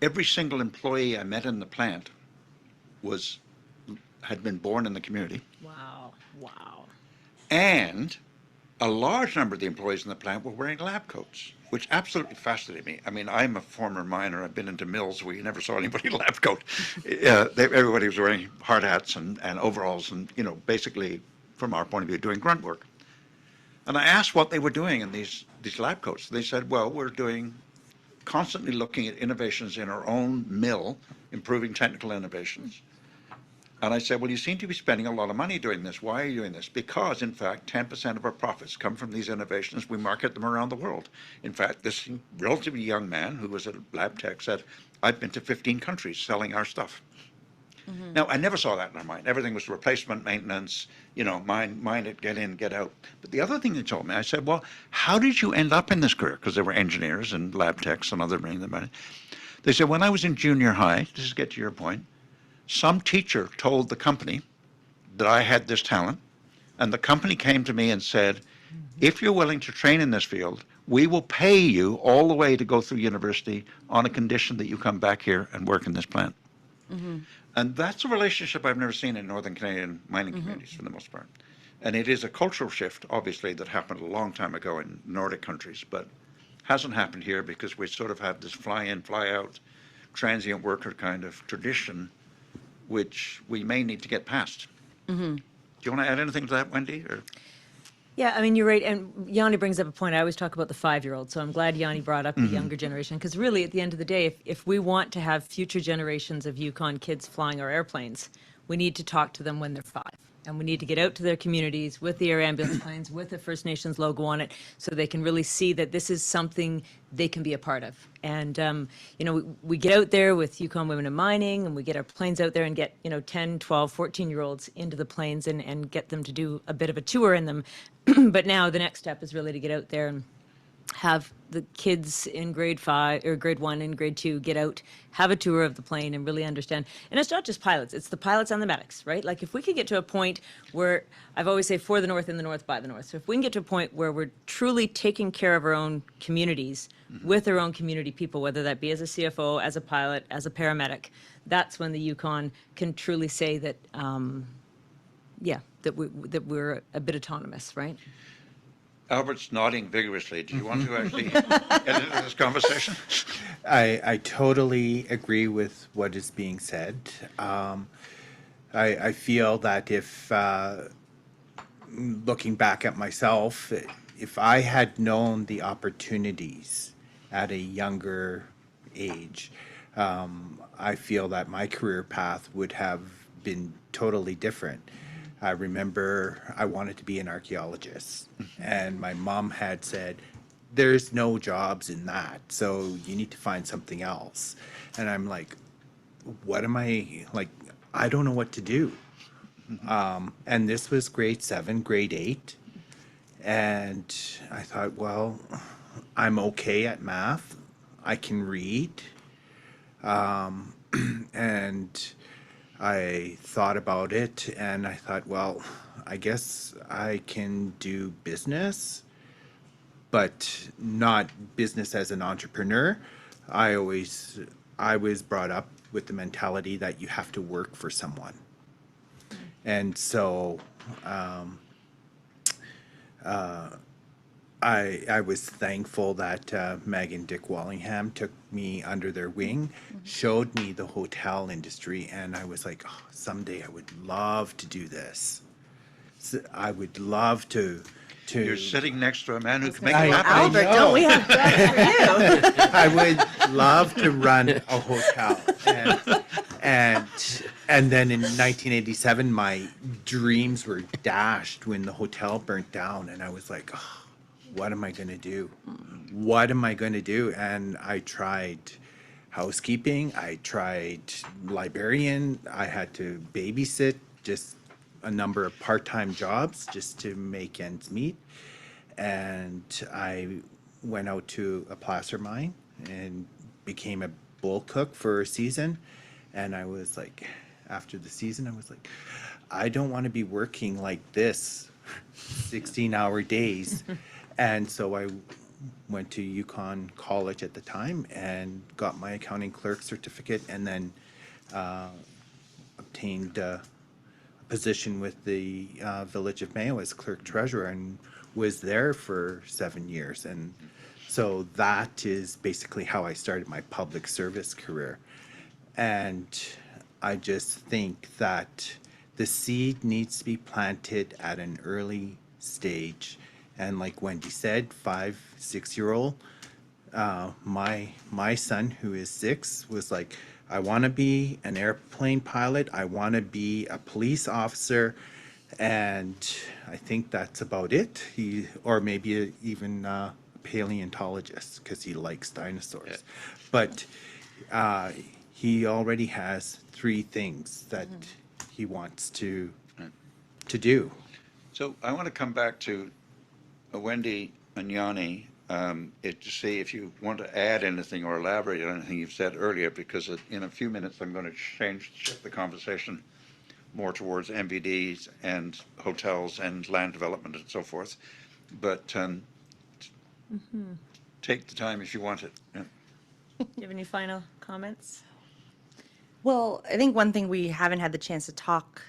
every single employee I met in the plant had been born in the community. Wow. And a large number of the employees in the plant were wearing lab coats, which absolutely fascinated me. I mean, I'm a former miner. I've been into mills where you never saw anybody in a lab coat. Everybody was wearing hard hats and overalls and, you know, basically, from our point of view, doing grunt work. And I asked what they were doing in these lab coats. They said, well, we're constantly looking at innovations in our own mill, improving technical innovations. And I said, well, you seem to be spending a lot of money doing this. Why are you doing this? Because, in fact, 10% of our profits come from these innovations. We market them around the world. In fact, this relatively young man who was a lab tech said, I've been to 15 countries selling our stuff. Now, I never saw that in our mind. Everything was replacement, maintenance, mine it, get in, get out. But the other thing they told me, I said, well, how did you end up in this career? Because there were engineers and lab techs and other bringing them in. They said, when I was in junior high, just to get to your point, some teacher told the company that I had this talent, and the company came to me and said, if you're willing to train in this field, we will pay you all the way to go through university on a condition that you come back here and work in this plant. And that's a relationship I've never seen in Northern Canadian mining communities for the most part. And it is a cultural shift, obviously, that happened a long time ago in Nordic countries, but hasn't happened here because we sort of have this fly in, fly out, transient worker kind of tradition, which we may need to get past. Do you want to add anything to that, Wendy? Or? Yeah, I mean, you're right. And Yanni brings up a point. I always talk about the 5-year-old. So I'm glad Yanni brought up the younger generation. Because really, at the end of the day, if we want to have future generations of Yukon kids flying our airplanes, we need to talk to them when they're 5. And we need to get out to their communities with the air ambulance planes, with the First Nations logo on it, so they can really see that this is something they can be a part of. And, we get out there with Yukon Women in Mining, and we get our planes out there and get, 10, 12, 14-year-olds into the planes and get them to do a bit of a tour in them. But now the next step is really to get out there and have the kids in grade 5 or grade 1 and grade 2 get out, have a tour of the plane and really understand. And it's not just pilots, it's the pilots and the medics, right? Like if we could get to a point where, I've always say for the North, in the North, by the North. So if we can get to a point where we're truly taking care of our own communities with our own community people, whether that be as a CFO, as a pilot, as a paramedic, that's when the Yukon can truly say that, that we're a bit autonomous, right? Albert's nodding vigorously. Do you want to actually get into this conversation? I totally agree with what is being said. I feel that if, looking back at myself, if I had known the opportunities at a younger age, I feel that my career path would have been totally different. I remember I wanted to be an archaeologist, and my mom had said, there's no jobs in that, so you need to find something else. And I'm like, what am I, like, I don't know what to do. And this was grade 7, grade 8. And I thought, well, I'm okay at math. I can read. And I thought about it and I thought, well, I guess I can do business, but not business as an entrepreneur. I was brought up with the mentality that you have to work for someone. And so I was thankful that Meg and Dick Wallingham took me under their wing, showed me the hotel industry, and I was like, oh, someday I would love to do this. So I would love to. You're sitting next to a man who can make I- it happen. Albert, don't we have jobs for you? I would love to run a hotel. And then in 1987, my dreams were dashed when the hotel burnt down, and I was like, oh, what am I going to do? What am I going to do? And I tried housekeeping. I tried librarian. I had to babysit, just a number of part-time jobs just to make ends meet. And I went out to a placer mine and became a bull cook for a season. And I was like, after the season, I was like, I don't want to be working like this 16-hour days. And so I went to Yukon College at the time and got my accounting clerk certificate, and then obtained a position with the Village of Mayo as clerk treasurer, and was there for 7 years. And so that is basically how I started my public service career. And I just think that the seed needs to be planted at an early stage. And like Wendy said, 5-6-year-old, my son, who is 6, was like, I want to be an airplane pilot. I want to be a police officer. And I think that's about it. Or maybe even a paleontologist because he likes dinosaurs. But he already has 3 things that he wants to do. So I want to come back to Wendy and Yanni to see if you want to add anything or elaborate on anything you've said earlier, because in a few minutes I'm going to shift the conversation more towards MVDs and hotels and land development and so forth. But take the time if you want it. Yeah. Do you have any final comments? Well, I think one thing we haven't had the chance to talk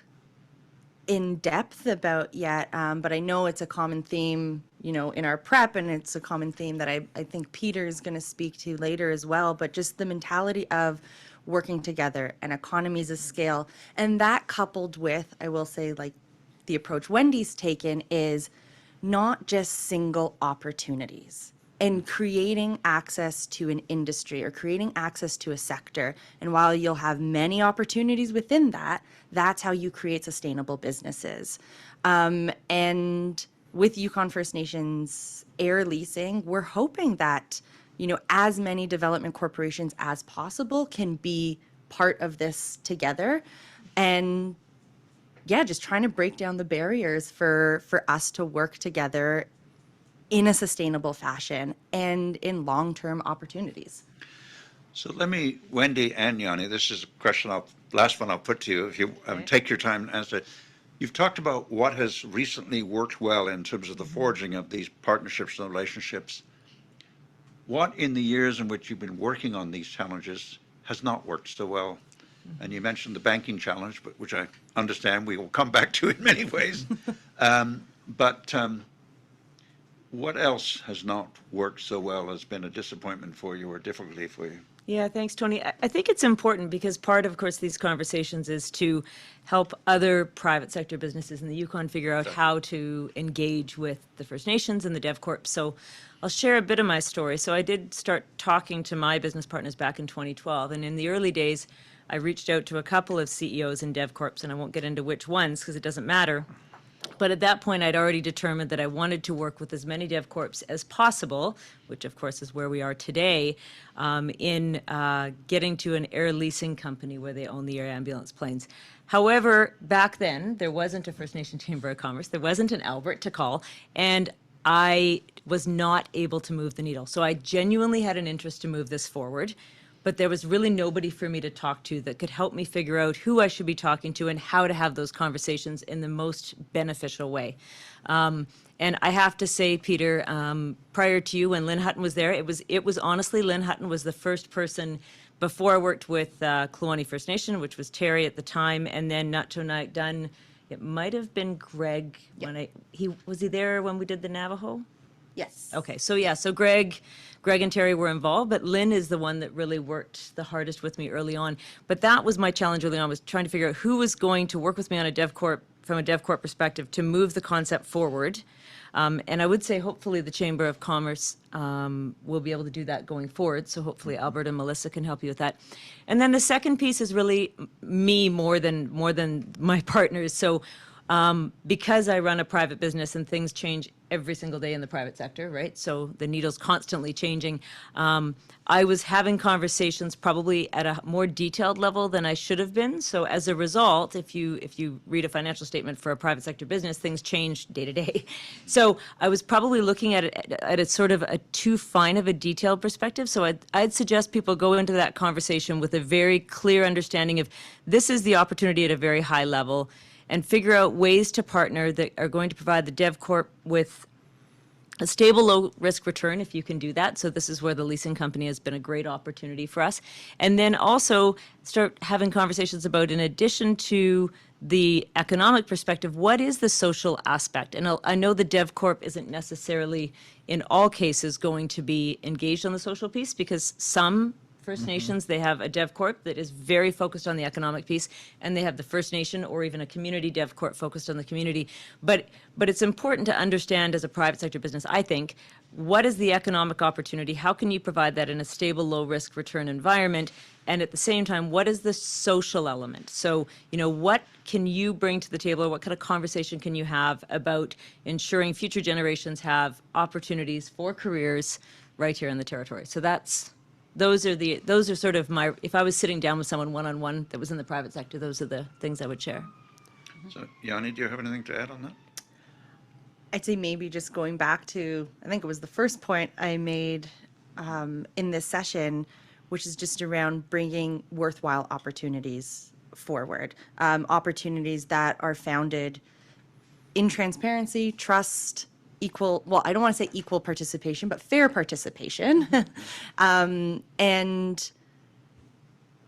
in depth about yet, but I know it's a common theme, you know, in our prep, and it's a common theme that I think Peter is going to speak to later as well, but just the mentality of working together and economies of scale. And that coupled with, I will say, like the approach Wendy's taken is not just single opportunities and creating access to an industry or creating access to a sector. And while you'll have many opportunities within that, that's how you create sustainable businesses. And with Yukon First Nations air leasing, we're hoping that, you know, as many development corporations as possible can be part of this together. And yeah, just trying to break down the barriers for us to work together in a sustainable fashion and in long-term opportunities. So let me, Wendy and Yanni, this is a question last one I'll put to you, if you take your time and answer it. You've talked about what has recently worked well in terms of the forging of these partnerships and relationships. What in the years in which you've been working on these challenges has not worked so well? And you mentioned the banking challenge, but which I understand we will come back to in many ways. But what else has not worked so well, has been a disappointment for you or difficulty for you? Yeah, thanks, Tony. I think it's important because part of course, these conversations is to help other private sector businesses in the Yukon figure out how to engage with the First Nations and the DevCorp. So I'll share a bit of my story. So I did start talking to my business partners back in 2012. And in the early days, I reached out to a couple of CEOs and DevCorps, and I won't get into which ones because it doesn't matter. But at that point, I'd already determined that I wanted to work with as many DevCorps as possible, which of course is where we are today, in getting to an air leasing company where they own the air ambulance planes. However, back then, there wasn't a First Nation Chamber of Commerce, there wasn't an Albert to call, and I was not able to move the needle. So I genuinely had an interest to move this forward, but there was really nobody for me to talk to that could help me figure out who I should be talking to and how to have those conversations in the most beneficial way. And I have to say, Peter, prior to you, when Lynn Hutton was there, it was honestly, Lynn Hutton was the first person before I worked with Kluane First Nation, which was Terry at the time, and then Na-Cho done. It might have been Greg when was he there when we did the Navajo? Yes. Okay, so yeah, so Greg and Terry were involved, but Lynn is the one that really worked the hardest with me early on. But that was my challenge early on, was trying to figure out who was going to work with me on a DevCorp, from a DevCorp perspective, to move the concept forward. And I would say hopefully the Chamber of Commerce will be able to do that going forward. So hopefully Albert and Melissa can help you with that. And then the second piece is really me more than my partners. So because I run a private business and things change every single day in the private sector, right? So the needle's constantly changing. I was having conversations probably at a more detailed level than I should have been. So as a result, if you read a financial statement for a private sector business, things change day to day. So I was probably looking at it at a sort of a too fine of a detailed perspective. So I'd suggest people go into that conversation with a very clear understanding of this is the opportunity at a very high level, and figure out ways to partner that are going to provide the DevCorp with a stable, low-risk return, if you can do that. So this is where the leasing company has been a great opportunity for us. And then also start having conversations about, in addition to the economic perspective, what is the social aspect? And I know the DevCorp isn't necessarily, in all cases, going to be engaged on the social piece, because some First Nations, they have a DevCorp that is very focused on the economic piece, and they have the First Nation or even a community DevCorp focused on the community. But it's important to understand as a private sector business, I think, what is the economic opportunity? How can you provide that in a stable, low-risk return environment? And at the same time, what is the social element? So, what can you bring to the table, or what kind of conversation can you have about ensuring future generations have opportunities for careers right here in the territory? So those are sort of my, if I was sitting down with someone one-on-one that was in the private sector, those are the things I would share. So, Yanni, do you have anything to add on that? I'd say maybe just going back to, I think it was the first point I made in this session, which is just around bringing worthwhile opportunities forward. Opportunities that are founded in transparency, trust, equal, well, I don't want to say equal participation, but fair participation. And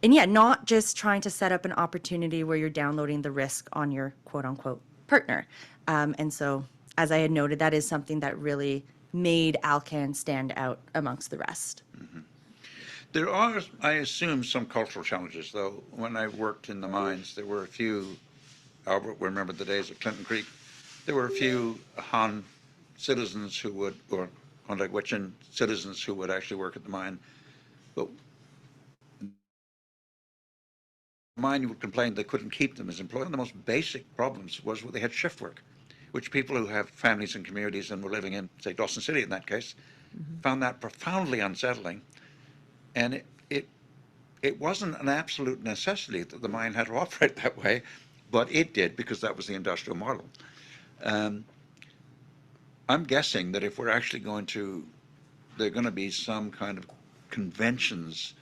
yeah, not just trying to set up an opportunity where you're downloading the risk on your quote unquote partner. And so, as I had noted, that is something that really made Alkan stand out amongst the rest. There are, I assume, some cultural challenges, though. When I worked in the mines, there were a few, Albert will remember the days of Clinton Creek, there were a few Han citizens who would, or Wet'suwet'en citizens who would actually work at the mine. But the mine would complain they couldn't keep them as employees. One of the most basic problems was they had shift work, which people who have families and communities and were living in, say, Dawson City in that case, found that profoundly unsettling. And it wasn't an absolute necessity that the mine had to operate that way, but it did because that was the industrial model. I'm guessing that if we're actually there are going to be some kind of conventions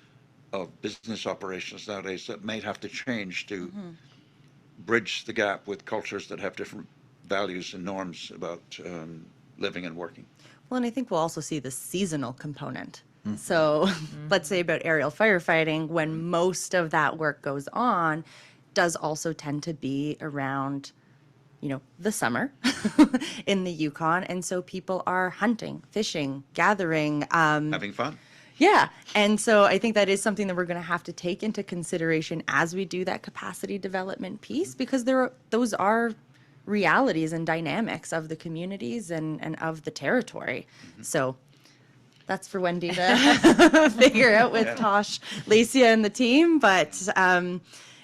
of business operations nowadays that may have to change to bridge the gap with cultures that have different values and norms about living and working. Well, and I think we'll also see the seasonal component. So let's say about aerial firefighting, when most of that work goes on, does also tend to be around, the summer in the Yukon. And so people are hunting, fishing, gathering. Having fun. Yeah. And so I think that is something that we're going to have to take into consideration as we do that capacity development piece, because those are realities and dynamics of the communities and of the territory. So that's for Wendy to figure out with Tosh, Lacia, and the team. But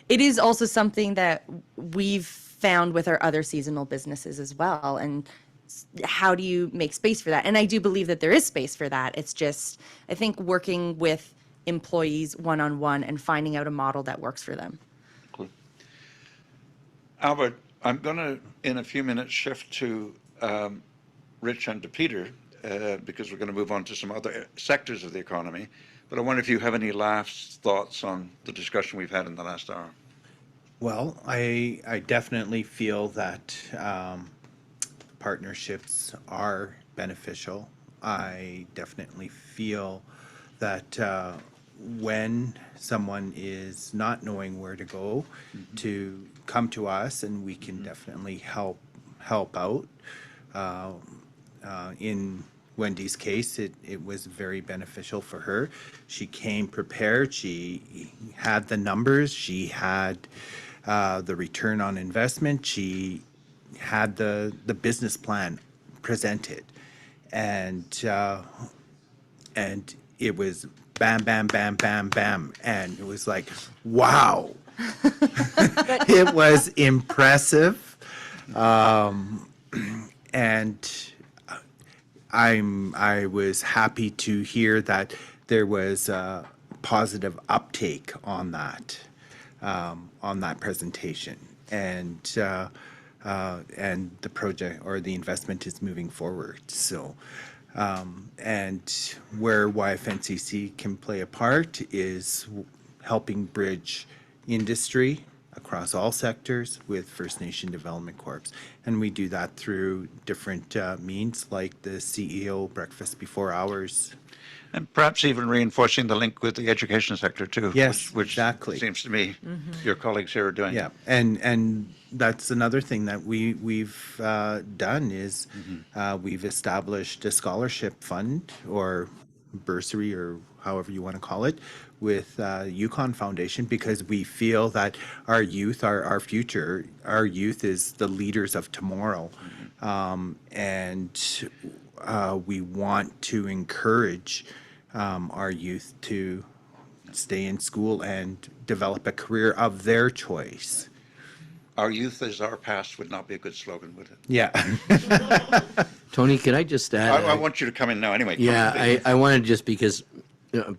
it is also something that we've found with our other seasonal businesses as well. And how do you make space for that? And I do believe that there is space for that. It's just, I think, working with employees one-on-one and finding out a model that works for them. Cool. Albert, I'm going to, in a few minutes, shift to Rich and to Peter, because we're going to move on to some other sectors of the economy. But I wonder if you have any last thoughts on the discussion we've had in the last hour. Well, I definitely feel that partnerships are beneficial. I definitely feel that when someone is not knowing where to go, to come to us, and we can definitely help out. In Wendy's case, it was very beneficial for her. She came prepared. She had the numbers. She had the return on investment. She had the business plan presented, and it was bam, bam, bam, bam, bam, and it was like, wow. It was impressive, and I was happy to hear that there was a positive uptake on that presentation, and the project or the investment is moving forward. So, and where YFNCC can play a part is helping bridge industry across all sectors with First Nation Development Corps. And we do that through different means like the CEO Breakfast Before Hours. And perhaps even reinforcing the link with the education sector too. Yes, which exactly. Seems to me your colleagues here are doing. Yeah, and that's another thing that we've done is we've established a scholarship fund or bursary or however you want to call it with Yukon Foundation, because we feel that our youth are our future. Our youth is the leaders of tomorrow, and we want to encourage our youth to stay in school and develop a career of their choice. Our youth is our past would not be a good slogan, would it? Yeah. Tony, could I just add? I want you to come in now anyway. Tony, Yeah, please. I wanted just because,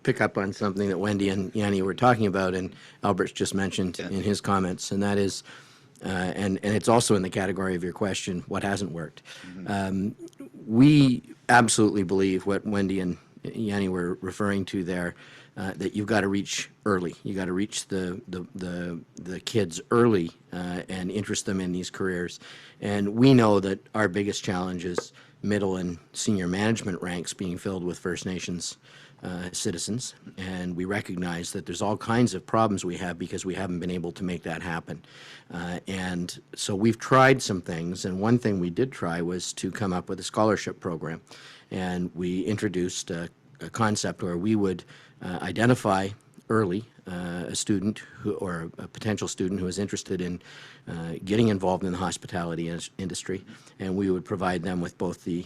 pick up on something that Wendy and Yanni were talking about, and Albert's just mentioned in his comments, and that is, and it's also in the category of your question, what hasn't worked. We absolutely believe what Wendy and Yanni were referring to there, that you've got to reach early. You got to reach the kids early and interest them in these careers. And we know that our biggest challenge is middle and senior management ranks being filled with First Nations citizens. And we recognize that there's all kinds of problems we have because we haven't been able to make that happen. And so we've tried some things, and one thing we did try was to come up with a scholarship program. And we introduced a concept where we would identify early a student or a potential student who is interested in getting involved in the hospitality industry, and we would provide them with both the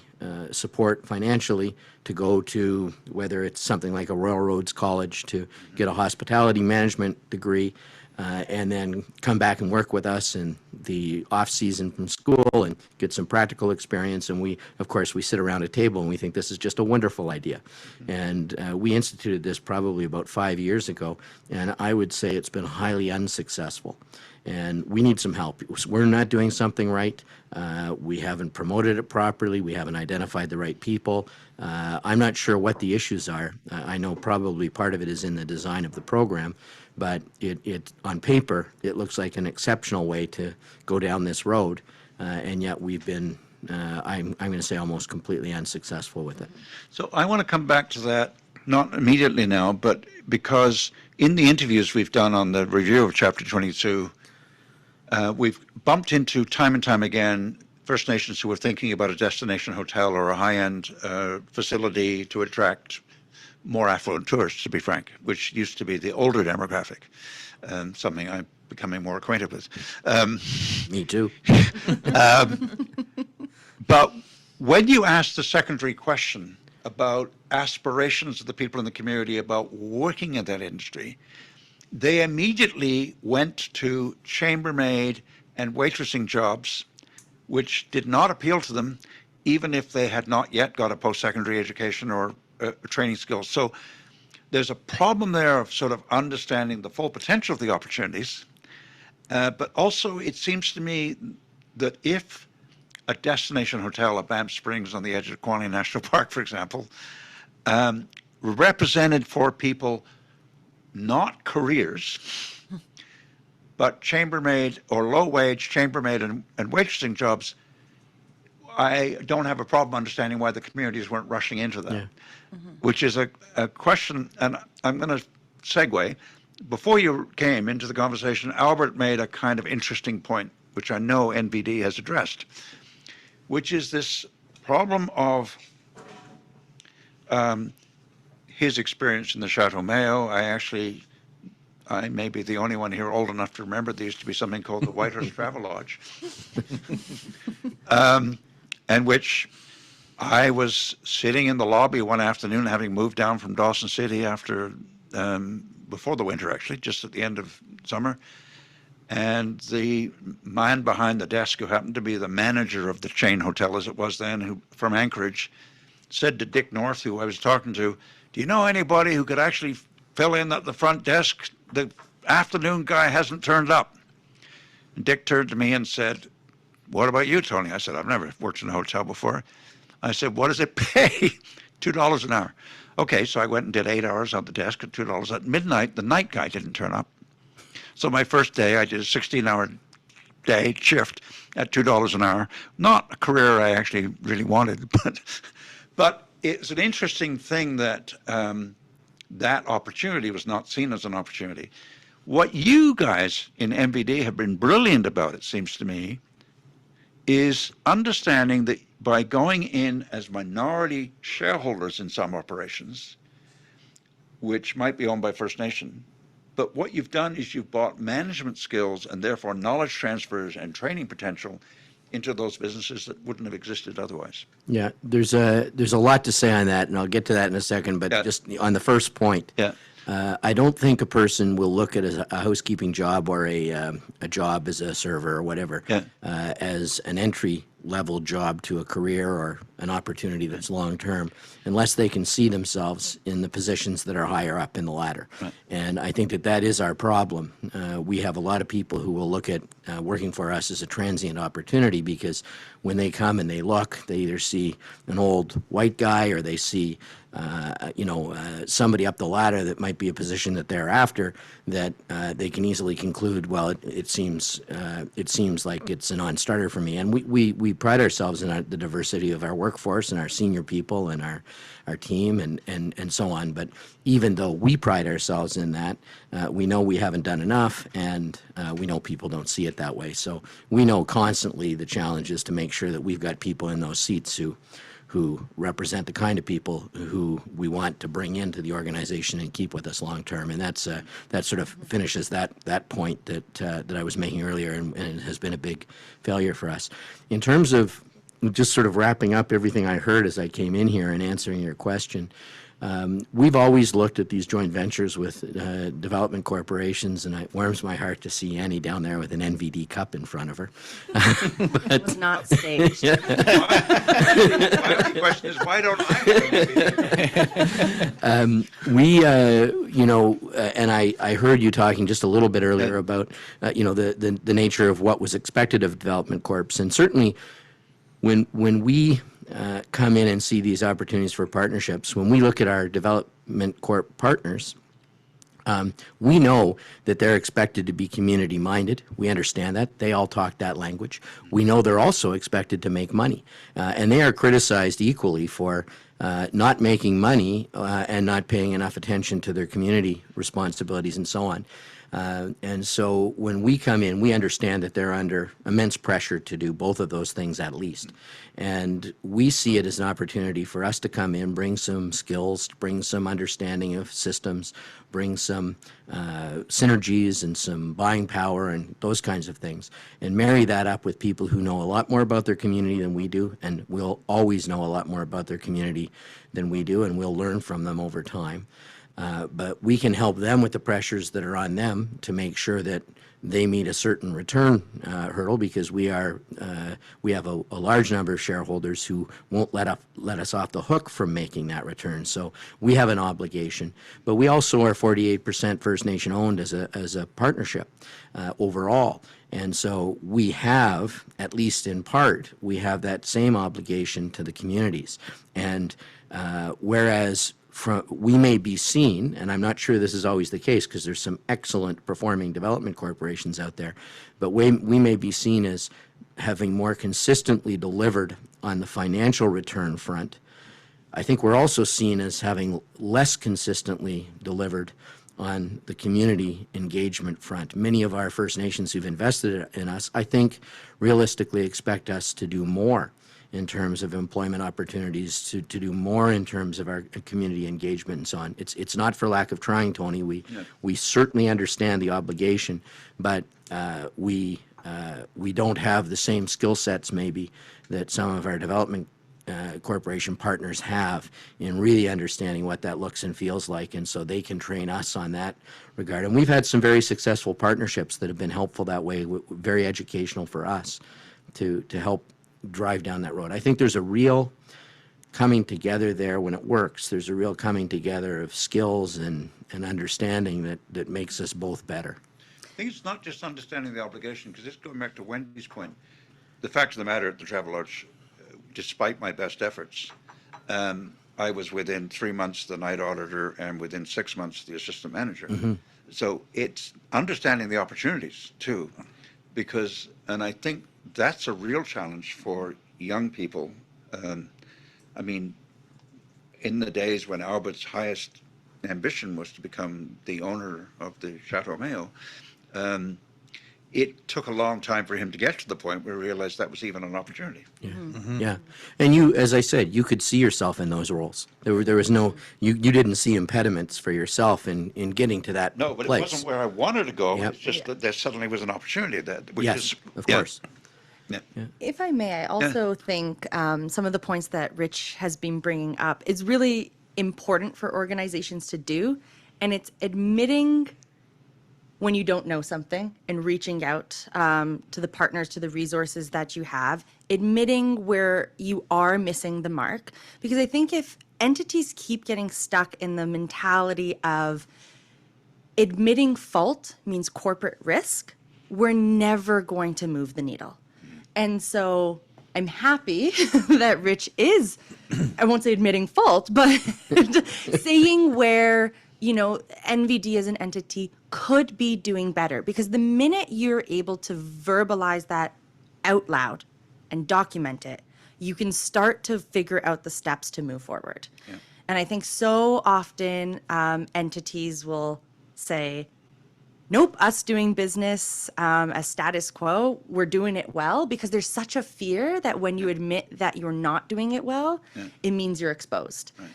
support financially to go to, whether it's something like a Royal Roads College to get a hospitality management degree, and then come back and work with us in the off season from school and get some practical experience. And we, of course, we sit around a table and we think this is just a wonderful idea. And we instituted this probably about 5 years ago, and I would say it's been highly unsuccessful. And we need some help. We're not doing something right. We haven't promoted it properly. We haven't identified the right people. I'm not sure what the issues are. I know probably part of it is in the design of the program, but it on paper, it looks like an exceptional way to go down this road, and yet we've been, I'm going to say, almost completely unsuccessful with it. So I want to come back to that, not immediately now, but because in the interviews we've done on the review of Chapter 22, we've bumped into time and time again First Nations who are thinking about a destination hotel or a high-end facility to attract more affluent tourists, to be frank, which used to be the older demographic, something I'm becoming more acquainted with. Me too. But when you ask the secondary question about aspirations of the people in the community about working in that industry, they immediately went to chambermaid and waitressing jobs, which did not appeal to them, even if they had not yet got a post-secondary education or training skills. So there's a problem there of sort of understanding the full potential of the opportunities, but also it seems to me that if a destination hotel at Banff Springs on the edge of Quaney National Park, for example, represented for people not careers, but chambermaid or low-wage chambermaid and waitressing jobs, I don't have a problem understanding why the communities weren't rushing into that, which is a question, and I'm going to segue. Before you came into the conversation, Albert made a kind of interesting point, which I know NBD has addressed, which is this problem of his experience in the Chateau Mayo. I may be the only one here old enough to remember there used to be something called the Whitehorse Travel Lodge, and which I was sitting in the lobby one afternoon, having moved down from Dawson City after, before the winter actually, just at the end of summer, and the man behind the desk, who happened to be the manager of the chain hotel as it was then, who from Anchorage, said to Dick North, who I was talking to, "Do you know anybody who could actually fill in at the front desk? The afternoon guy hasn't turned up." And Dick turned to me and said, "What about you, Tony?" I said, "I've never worked in a hotel before." I said, "What does it pay?" $2 an hour. Okay, so I went and did 8 hours on the desk at $2. At midnight, the night guy didn't turn up. So my first day, I did a 16-hour day shift at $2 an hour. Not a career I actually really wanted, but it's an interesting thing that that opportunity was not seen as an opportunity. What you guys in MVD have been brilliant about, it seems to me, is understanding that by going in as minority shareholders in some operations, which might be owned by First Nation, but what you've done is you've brought management skills and therefore knowledge transfers and training potential into those businesses that wouldn't have existed otherwise. Yeah, there's a lot to say on that, and I'll get to that in a second, but Yeah. just on the first point, Yeah. I don't think a person will look at a housekeeping job or a job as a server or whatever as an entry level job to a career or an opportunity that's long term, unless they can see themselves in the positions that are higher up in the ladder. And I think that is our problem. We have a lot of people who will look at working for us as a transient opportunity, because when they come and they look, they either see an old white guy or they see somebody up the ladder that might be a position that they're after, that they can easily conclude, well, it seems like it's a non-starter for me. And we pride ourselves in the diversity of our workforce and our senior people and our team and so on. But even though we pride ourselves in that, we know we haven't done enough, and we know people don't see it that way. So we know constantly the challenge is to make sure that we've got people in those seats who represent the kind of people who we want to bring into the organization and keep with us long term. And that sort of finishes that point that I was making earlier, and has been a big failure for us. In terms of just sort of wrapping up everything I heard as I came in here and answering your question, we've always looked at these joint ventures with development corporations, and it warms my heart to see Annie down there with an NVD cup in front of her. It was not staged. My only question is, why don't I? And I heard you talking just a little bit earlier about, the nature of what was expected of development corps, and certainly when we come in and see these opportunities for partnerships, when we look at our development corp partners, we know that they're expected to be community minded. We understand that. They all talk that language. We know they're also expected to make money. And they are criticized equally for not making money and not paying enough attention to their community responsibilities and so on. And so when we come in, we understand that they're under immense pressure to do both of those things at least. And we see it as an opportunity for us to come in, bring some skills, bring some understanding of systems, bring some synergies and some buying power and those kinds of things, and marry that up with people who know a lot more about their community than we do, and will always know a lot more about their community than we do, and we'll learn from them over time. But we can help them with the pressures that are on them to make sure that they meet a certain return hurdle, because we have a large number of shareholders who won't let us off the hook from making that return. So we have an obligation. But we also are 48% First Nation owned as a partnership overall. And so we have, at least in part, we have that same obligation to the communities. And whereas we may be seen, and I'm not sure this is always the case because there's some excellent performing development corporations out there, but we may be seen as having more consistently delivered on the financial return front. I think we're also seen as having less consistently delivered on the community engagement front. Many of our First Nations who've invested in us, I think, realistically expect us to do more in terms of employment opportunities, to do more in terms of our community engagement and so on. It's not for lack of trying, Tony. We certainly understand the obligation, but we don't have the same skill sets maybe that some of our development corporation partners have in really understanding what that looks and feels like, and so they can train us on that regard. And we've had some very successful partnerships that have been helpful that way, very educational for us to help drive down that road. I think there's a real coming together there when it works. There's a real coming together of skills and understanding that makes us both better. I think it's not just understanding the obligation, because it's going back to Wendy's point. The fact of the matter at the Travel Lodge, despite my best efforts, I was within 3 months the night auditor and within 6 months the assistant manager. Mm-hmm. So it's understanding the opportunities too, and I think that's a real challenge for young people. I mean, in the days when Albert's highest ambition was to become the owner of the Chateau Mayo, it took a long time for him to get to the point where he realized that was even an opportunity. Yeah, yeah. And you, as I said, you could see yourself in those roles. There was no, you didn't see impediments for yourself in getting to that place. No, but it wasn't where I wanted to go. Yep. It's just that there suddenly was an opportunity there. Yes, of course. Yeah. If I may, I also think some of the points that Rich has been bringing up is really important for organizations to do, And it's admitting when you don't know something and reaching out to the partners, to the resources that you have, admitting where you are missing the mark. Because I think if entities keep getting stuck in the mentality of admitting fault means corporate risk, we're never going to move the needle. And so I'm happy that Rich is, I won't say admitting fault, but saying where, you know, NVD as an entity could be doing better. Because the minute you're able to verbalize that out loud and document it, you can start to figure out the steps to move forward. Yeah. And I think so often entities will say, nope, us doing business as status quo, we're doing it well, because there's such a fear that when you admit that you're not doing it well, it means you're exposed. Right.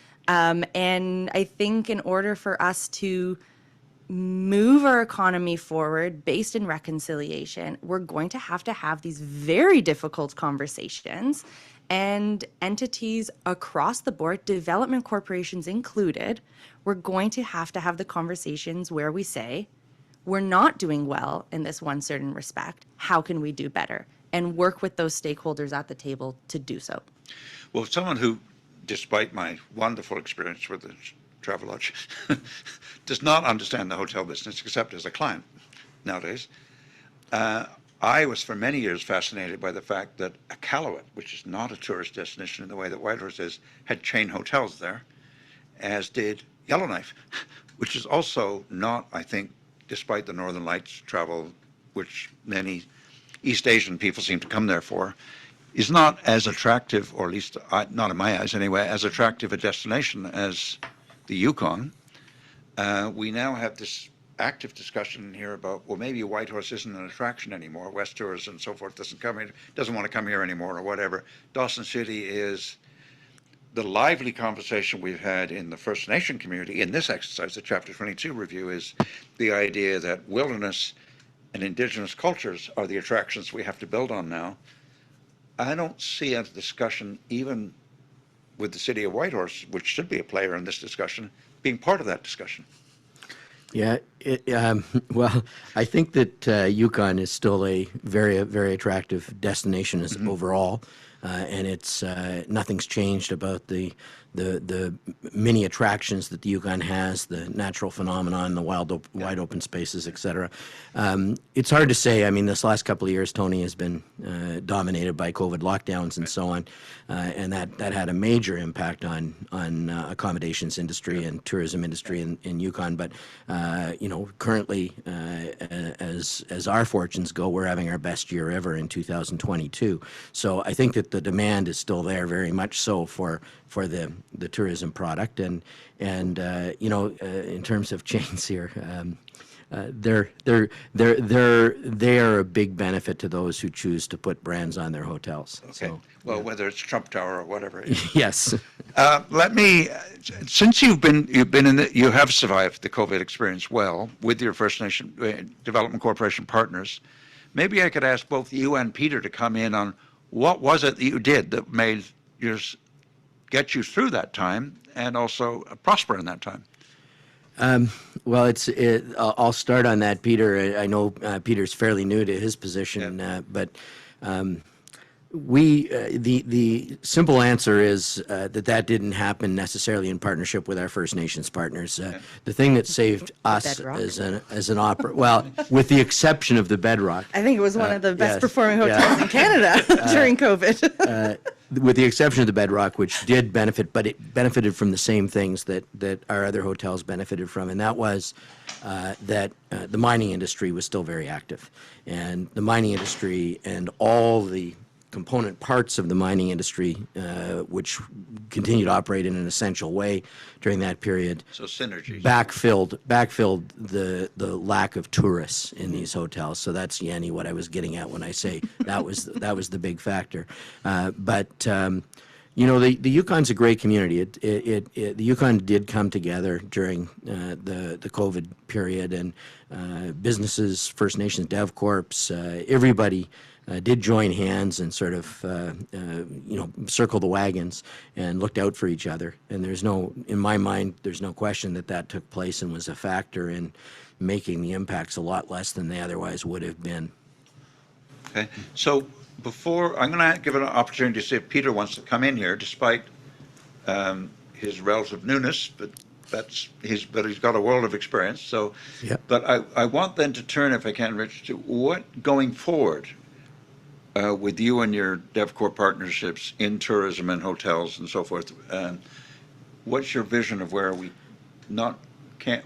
And I think in order for us to move our economy forward based in reconciliation, we're going to have these very difficult conversations. And entities across the board, development corporations included, we're going to have the conversations where we say, we're not doing well in this one certain respect. How can we do better? And work with those stakeholders at the table to do so. Well, someone who, despite my wonderful experience with the Travelodge, does not understand the hotel business except as a client nowadays, I was for many years fascinated by the fact that Iqaluit, which is not a tourist destination in the way that Whitehorse is, had chain hotels there, as did Yellowknife, which is also not, I think, despite the Northern Lights travel, which many East Asian people seem to come there for, is not as attractive, or at least not in my eyes anyway, as attractive a destination as the Yukon. We now have this active discussion here about, well, maybe Whitehorse isn't an attraction anymore. West Tours and so forth doesn't want to come here anymore, or whatever. Dawson City is. The lively conversation we've had in the First Nation community in this exercise, the Chapter 22 review, is the idea that wilderness and Indigenous cultures are the attractions we have to build on now. I don't see a discussion, even with the city of Whitehorse, which should be a player in this discussion, being part of that discussion. Yeah, well, I think that Yukon is still a very attractive destination as overall, and it's nothing's changed about the many attractions that the Yukon has, the natural phenomenon, the wide open spaces, et cetera. It's hard to say. I mean, this last couple of years, Tony, has been dominated by COVID lockdowns and so on, and that had a major impact on accommodations industry and tourism industry in Yukon. But you know, currently, as our fortunes go, we're having our best year ever in 2022. So I think that the demand is still there, very much so, for the tourism product, and you know, in terms of chains here, they are a big benefit to those who choose to put brands on their hotels. Okay. So, well, whether it's Trump Tower or whatever. yes. Let me, since you have survived the COVID experience well with your First Nation Development Corporation partners. Maybe I could ask both you and Peter to come in on what was it that you did that made get you through that time and also prosper in that time. Well, I'll start on that, Peter. I know Peter's fairly new to his position, but the simple answer is that didn't happen necessarily in partnership with our First Nations partners. The thing that saved us as an opera, well, with the exception of the Bedrock. I think it was one of the best performing hotels in Canada during COVID. With the exception of the Bedrock, which did benefit, but it benefited from the same things that our other hotels benefited from, and that was that the mining industry was still very active. And the mining industry and all the component parts of the mining industry, which continued to operate in an essential way during that period. So synergies. Backfilled the lack of tourists in these hotels. So that's, Yanni, what I was getting at when I say that was the big factor. But you know, the Yukon's a great community. The Yukon did come together during the COVID period, and businesses, First Nations, DevCorps, everybody did join hands and sort of, circle the wagons and looked out for each other. And in my mind, there's no question that took place and was a factor in making the impacts a lot less than they otherwise would have been. Okay, so I'm going to give an opportunity to see if Peter wants to come in here, despite his relative newness, but he's got a world of experience. So, Yep. but I want then to turn, if I can, Rich, to what going forward with you and your DevCorp partnerships in tourism and hotels and so forth. What's your vision of where we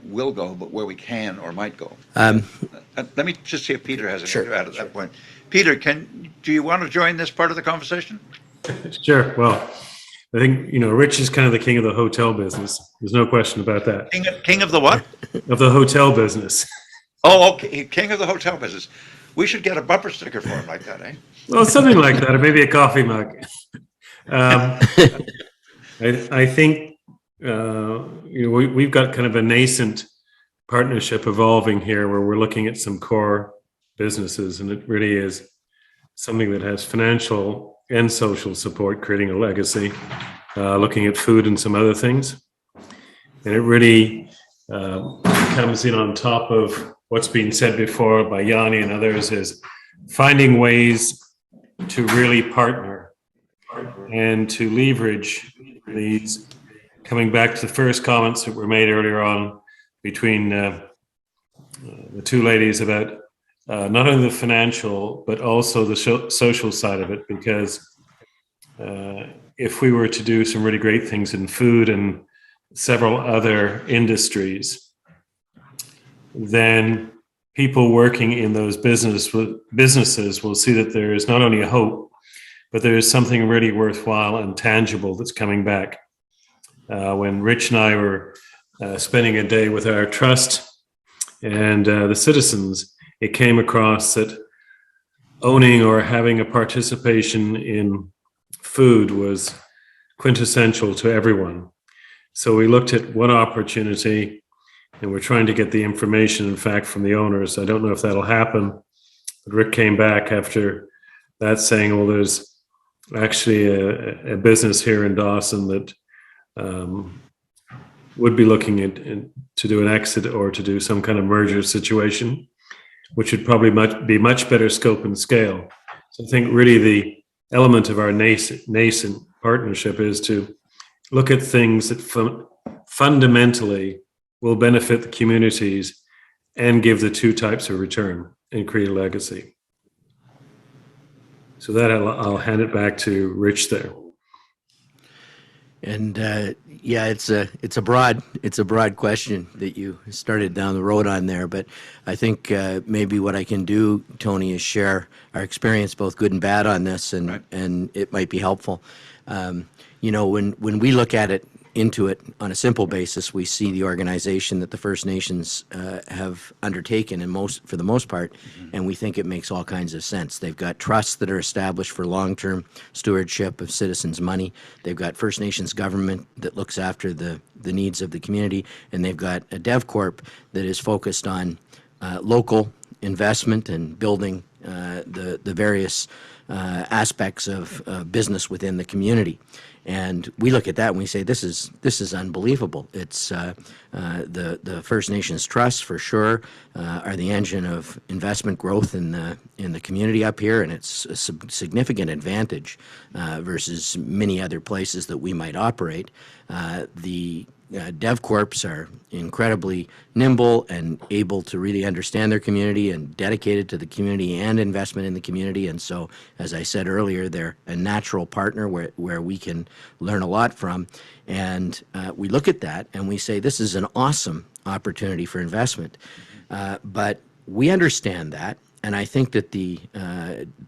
will go, but where we can or might go? Let me just see if Peter has anything to add at that point. Peter, do you want to join this part of the conversation? Sure. Well, I think, Rich is kind of the king of the hotel business. There's no question about that. King of the what? Of the hotel business. Oh, okay. King of the hotel business. We should get a bumper sticker for him like that, eh? Well, something like that, or maybe a coffee mug. I think, we've got kind of a nascent partnership evolving here where we're looking at some core businesses, and it really is something that has financial and social support, creating a legacy, looking at food and some other things. And it really comes in on top of what's been said before by Yanni and others, is finding ways to really partner and to leverage these, coming back to the first comments that were made earlier on between the two ladies about not only the financial, but also the social side of it, because if we were to do some really great things in food and several other industries, then people working in those businesses will see that there is not only a hope, but there is something really worthwhile and tangible that's coming back. When Rich and I were spending a day with our trust and the citizens, it came across that owning or having a participation in food was quintessential to everyone. So we looked at one opportunity, and we're trying to get the information, in fact, from the owners. I don't know if that'll happen, but Rick came back after that saying, well, there's actually a business here in Dawson that would be looking at to do an exit or to do some kind of merger situation, which would probably be much better scope and scale. So I think really the element of our nascent partnership is to look at things that fundamentally will benefit the communities and give the two types of return and create a legacy. So that I'll hand it back to Rich there. And it's a broad question that you started down the road on there. But I think maybe what I can do, Tony, is share our experience, both good and bad, on this, and right. and it might be helpful. When we look at it into it on a simple basis, we see the organization that the First Nations have undertaken, for the most part, and we think it makes all kinds of sense. They've got trusts that are established for long-term stewardship of citizens' money. They've got First Nations government that looks after the needs of the community, and they've got a DevCorp that is focused on local investment and building the various aspects of business within the community. And we look at that and we say, this is unbelievable. It's the First Nations Trust, for sure, are the engine of investment growth in the community up here, and it's a significant advantage versus many other places that we might operate. The DevCorps are incredibly nimble and able to really understand their community and dedicated to the community and investment in the community. And so, as I said earlier, they're a natural partner where we can learn a lot from. And we look at that and we say, this is an awesome opportunity for investment. But we understand that. And I think that the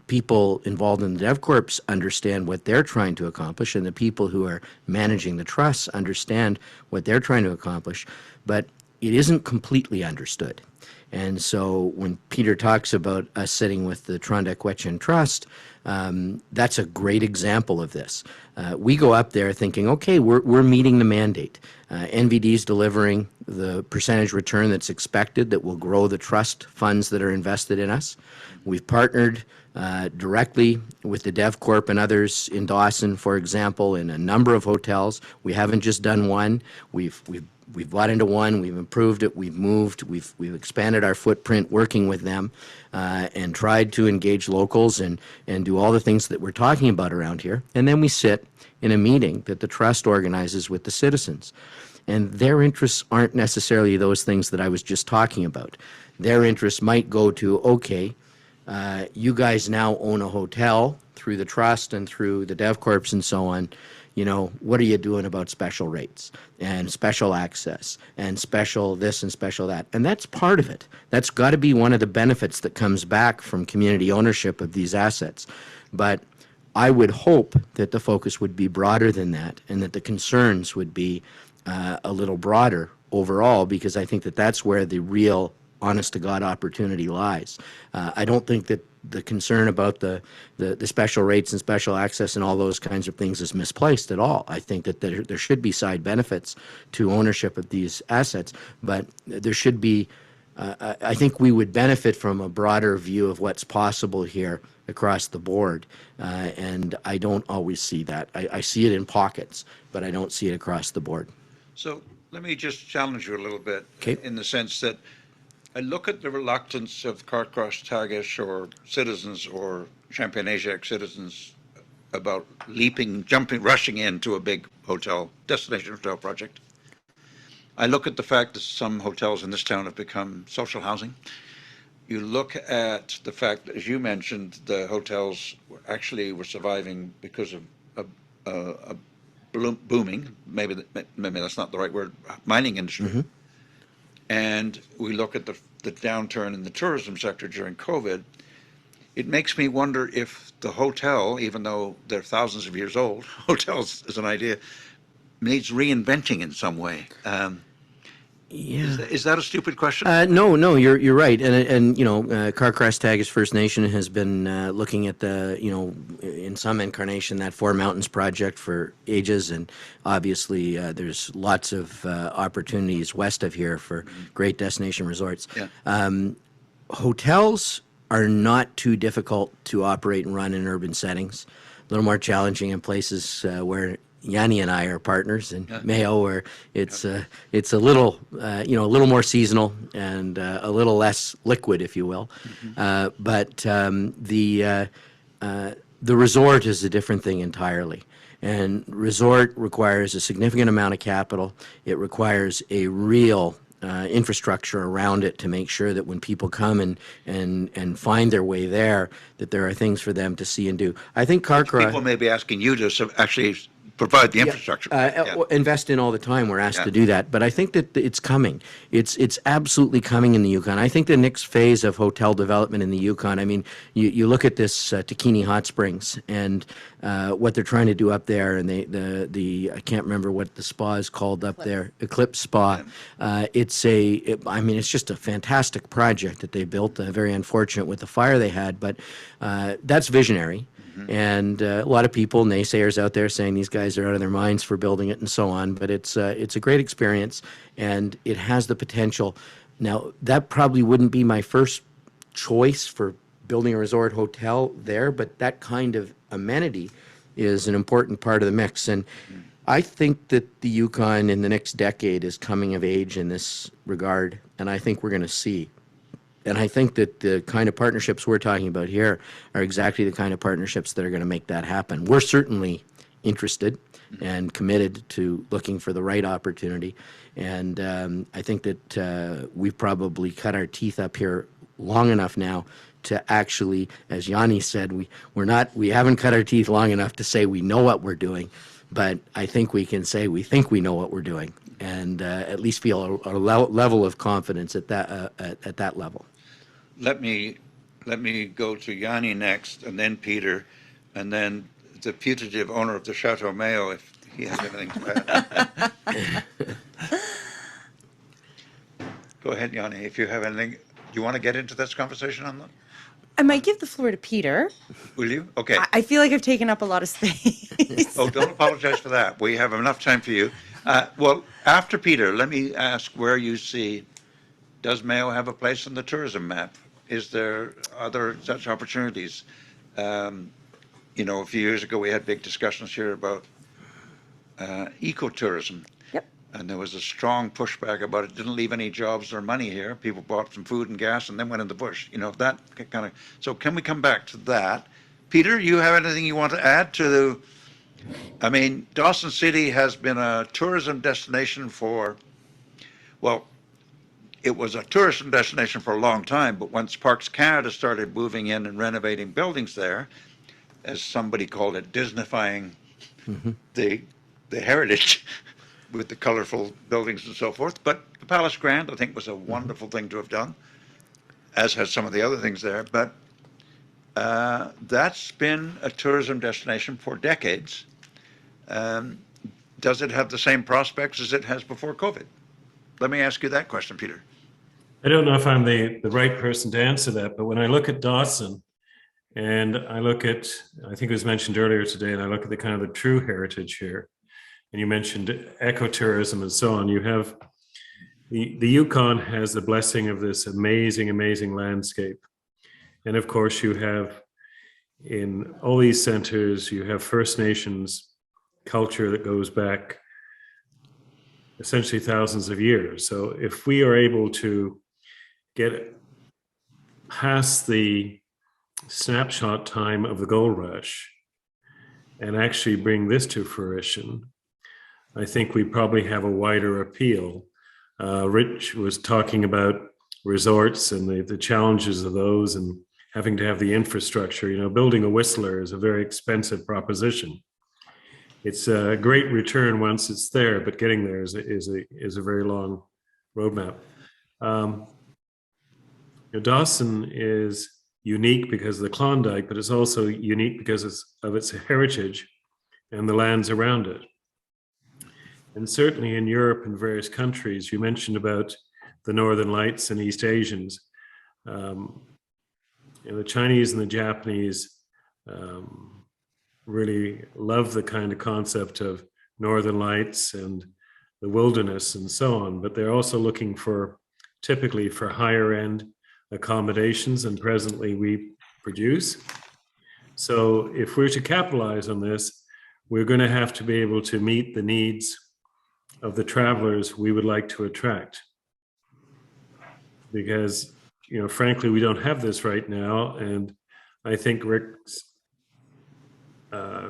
people involved in the DevCorps understand what they're trying to accomplish, and the people who are managing the trusts understand what they're trying to accomplish, but it isn't completely understood. And so when Peter talks about us sitting with the Trondequetchin Trust, That's a great example of this. We go up there thinking, okay, we're meeting the mandate. NVD's delivering the percentage return that's expected that will grow the trust funds that are invested in us. We've partnered directly with the DevCorp and others in Dawson, for example, in a number of hotels. We haven't just done one. We've bought into one, we've improved it, we've moved, we've expanded our footprint working with them and tried to engage locals and do all the things that we're talking about around here. And then we sit in a meeting that the trust organizes with the citizens. And their interests aren't necessarily those things that I was just talking about. Their interests might go to, okay, you guys now own a hotel through the trust and through the DevCorps and so on. You know, what are you doing about special rates and special access and special this and special that? And that's part of it. That's got to be one of the benefits that comes back from community ownership of these assets. But I would hope that the focus would be broader than that and that the concerns would be a little broader overall, because I think that that's where the real honest-to-God opportunity lies. I don't think that the concern about the special rates and special access and all those kinds of things is misplaced at all. I think that there should be side benefits to ownership of these assets, but there should be, I think we would benefit from a broader view of what's possible here across the board, and I don't always see that. I see it in pockets, but I don't see it across the board. So let me just challenge you a little bit. Okay. In the sense that I look at the reluctance of Cartcross Tagish or citizens or Champagne-Ajax citizens about leaping, jumping, rushing into a big hotel, destination hotel project. I look at the fact that some hotels in this town have become social housing. You look at the fact that, as you mentioned, the hotels actually were surviving because of a booming, maybe that's not the right word, mining industry. Mm-hmm. And we look at the downturn in the tourism sector during COVID. It makes me wonder if the hotel, even though they're thousands of years old, hotels as an idea, needs reinventing in some way. Yeah. Is that a stupid question? No, you're right. And you know, Cartcross Tagish First Nation has been looking at the, you know, in some incarnation, that Four Mountains project for ages, and obviously there's lots of opportunities west of here for great destination resorts. Yeah. Hotels are not too difficult to operate and run in urban settings. A little more challenging in places where Yanni and I are partners in Mayo, where it's a little you know, a little more seasonal and a little less liquid, if you will. Mm-hmm. But the resort is a different thing entirely. And resort requires a significant amount of capital. It requires a real infrastructure around it to make sure that when people come and find their way there, that there are things for them to see and do. I think Cartcross... People may be asking you to actually provide the infrastructure. Invest in all the time. We're asked to do that. But I think that it's coming. It's absolutely coming in the Yukon. I think the next phase of hotel development in the Yukon, I mean, you look at this Takini Hot Springs and what they're trying to do up there, and the I can't remember what the spa is called up there, Eclipse Spa. It's just a fantastic project that they built. Very unfortunate with the fire they had, but that's visionary. Mm-hmm. And a lot of people, naysayers out there, saying these guys are out of their minds for building it and so on. But it's a great experience, and it has the potential. Now, that probably wouldn't be my first choice for building a resort hotel there, but that kind of amenity is an important part of the mix. And I think that the Yukon in the next decade is coming of age in this regard, and I think we're going to see. And I think that the kind of partnerships we're talking about here are exactly the kind of partnerships that are going to make that happen. We're certainly interested and committed to looking for the right opportunity. And I think that we've probably cut our teeth up here long enough now to actually, as Yanni said, we haven't cut our teeth long enough to say we know what we're doing, but I think we can say we think we know what we're doing, and at least feel a level of confidence at that level. Let me go to Yanni next, and then Peter, and then the putative owner of the Chateau Mayo, if he has anything to add. Go ahead, Yanni, if you have anything. Do you want to get into this conversation on that? I might give the floor to Peter. Will you? Okay. I feel like I've taken up a lot of space. Oh, don't apologize for that. We have enough time for you. Well, after Peter, let me ask where you see, does Mayo have a place on the tourism map? Is there other such opportunities? You know, a few years ago, we had big discussions here about ecotourism. Yep. And there was a strong pushback about it. Didn't leave any jobs or money here. People bought some food and gas and then went in the bush. You know, that kind of. So can we come back to that? Peter, you have anything you want to add to the? I mean, Dawson City has been a tourism destination for, well, it was a tourism destination for a long time, but once Parks Canada started moving in and renovating buildings there, as somebody called it, Disneyfying the heritage with the colorful buildings and so forth. But the Palace Grand, I think, was a wonderful thing to have done, as has some of the other things there. But that's been a tourism destination for decades. Does it have the same prospects as it has before COVID? Let me ask you that question, Peter. I don't know if I'm the right person to answer that, but when I look at Dawson and I look at, I think it was mentioned earlier today, and I look at the kind of the true heritage here, and you mentioned ecotourism and so on, you have the Yukon has the blessing of this amazing, amazing landscape. And of course, you have in all these centers, you have First Nations culture that goes back essentially thousands of years. So if we are able to get past the snapshot time of the gold rush and actually bring this to fruition, I think we probably have a wider appeal. Rich was talking about resorts and the challenges of those and having to have the infrastructure. You know, building a Whistler is a very expensive proposition. It's a great return once it's there, but getting there is a very long roadmap. Dawson is unique because of the Klondike, but it's also unique because of its heritage and the lands around it. And certainly in Europe and various countries, you mentioned about the Northern Lights and East Asians. The Chinese and the Japanese really love the kind of concept of Northern Lights and the wilderness and so on, but they're also looking typically for higher end accommodations, and presently we produce. So if we're to capitalize on this, we're going to have to be able to meet the needs of the travelers we would like to attract. Because, frankly, we don't have this right now. And I think Rick's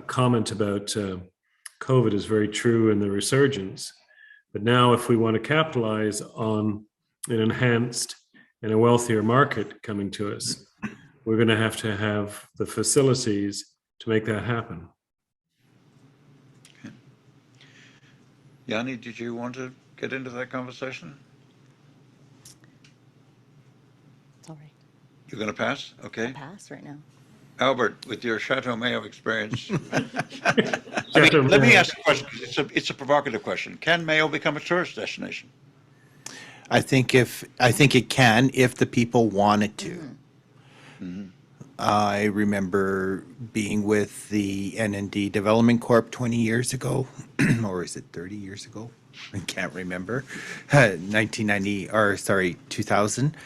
comment about COVID is very true in the resurgence. But now if we want to capitalize on an enhanced and a wealthier market coming to us, we're going to have the facilities to make that happen. Okay. Yanni, did you want to get into that conversation? It's all right. You're going to pass? Okay. Pass right now. Albert, with your Chateau Mayo experience, let me ask a question, because it's a provocative question. Can Mayo become a tourist destination? I think it can if the people want it to. Mm-hmm. I remember being with the NND Development Corp 20 years ago, or is it 30 years ago? I can't remember. 2000.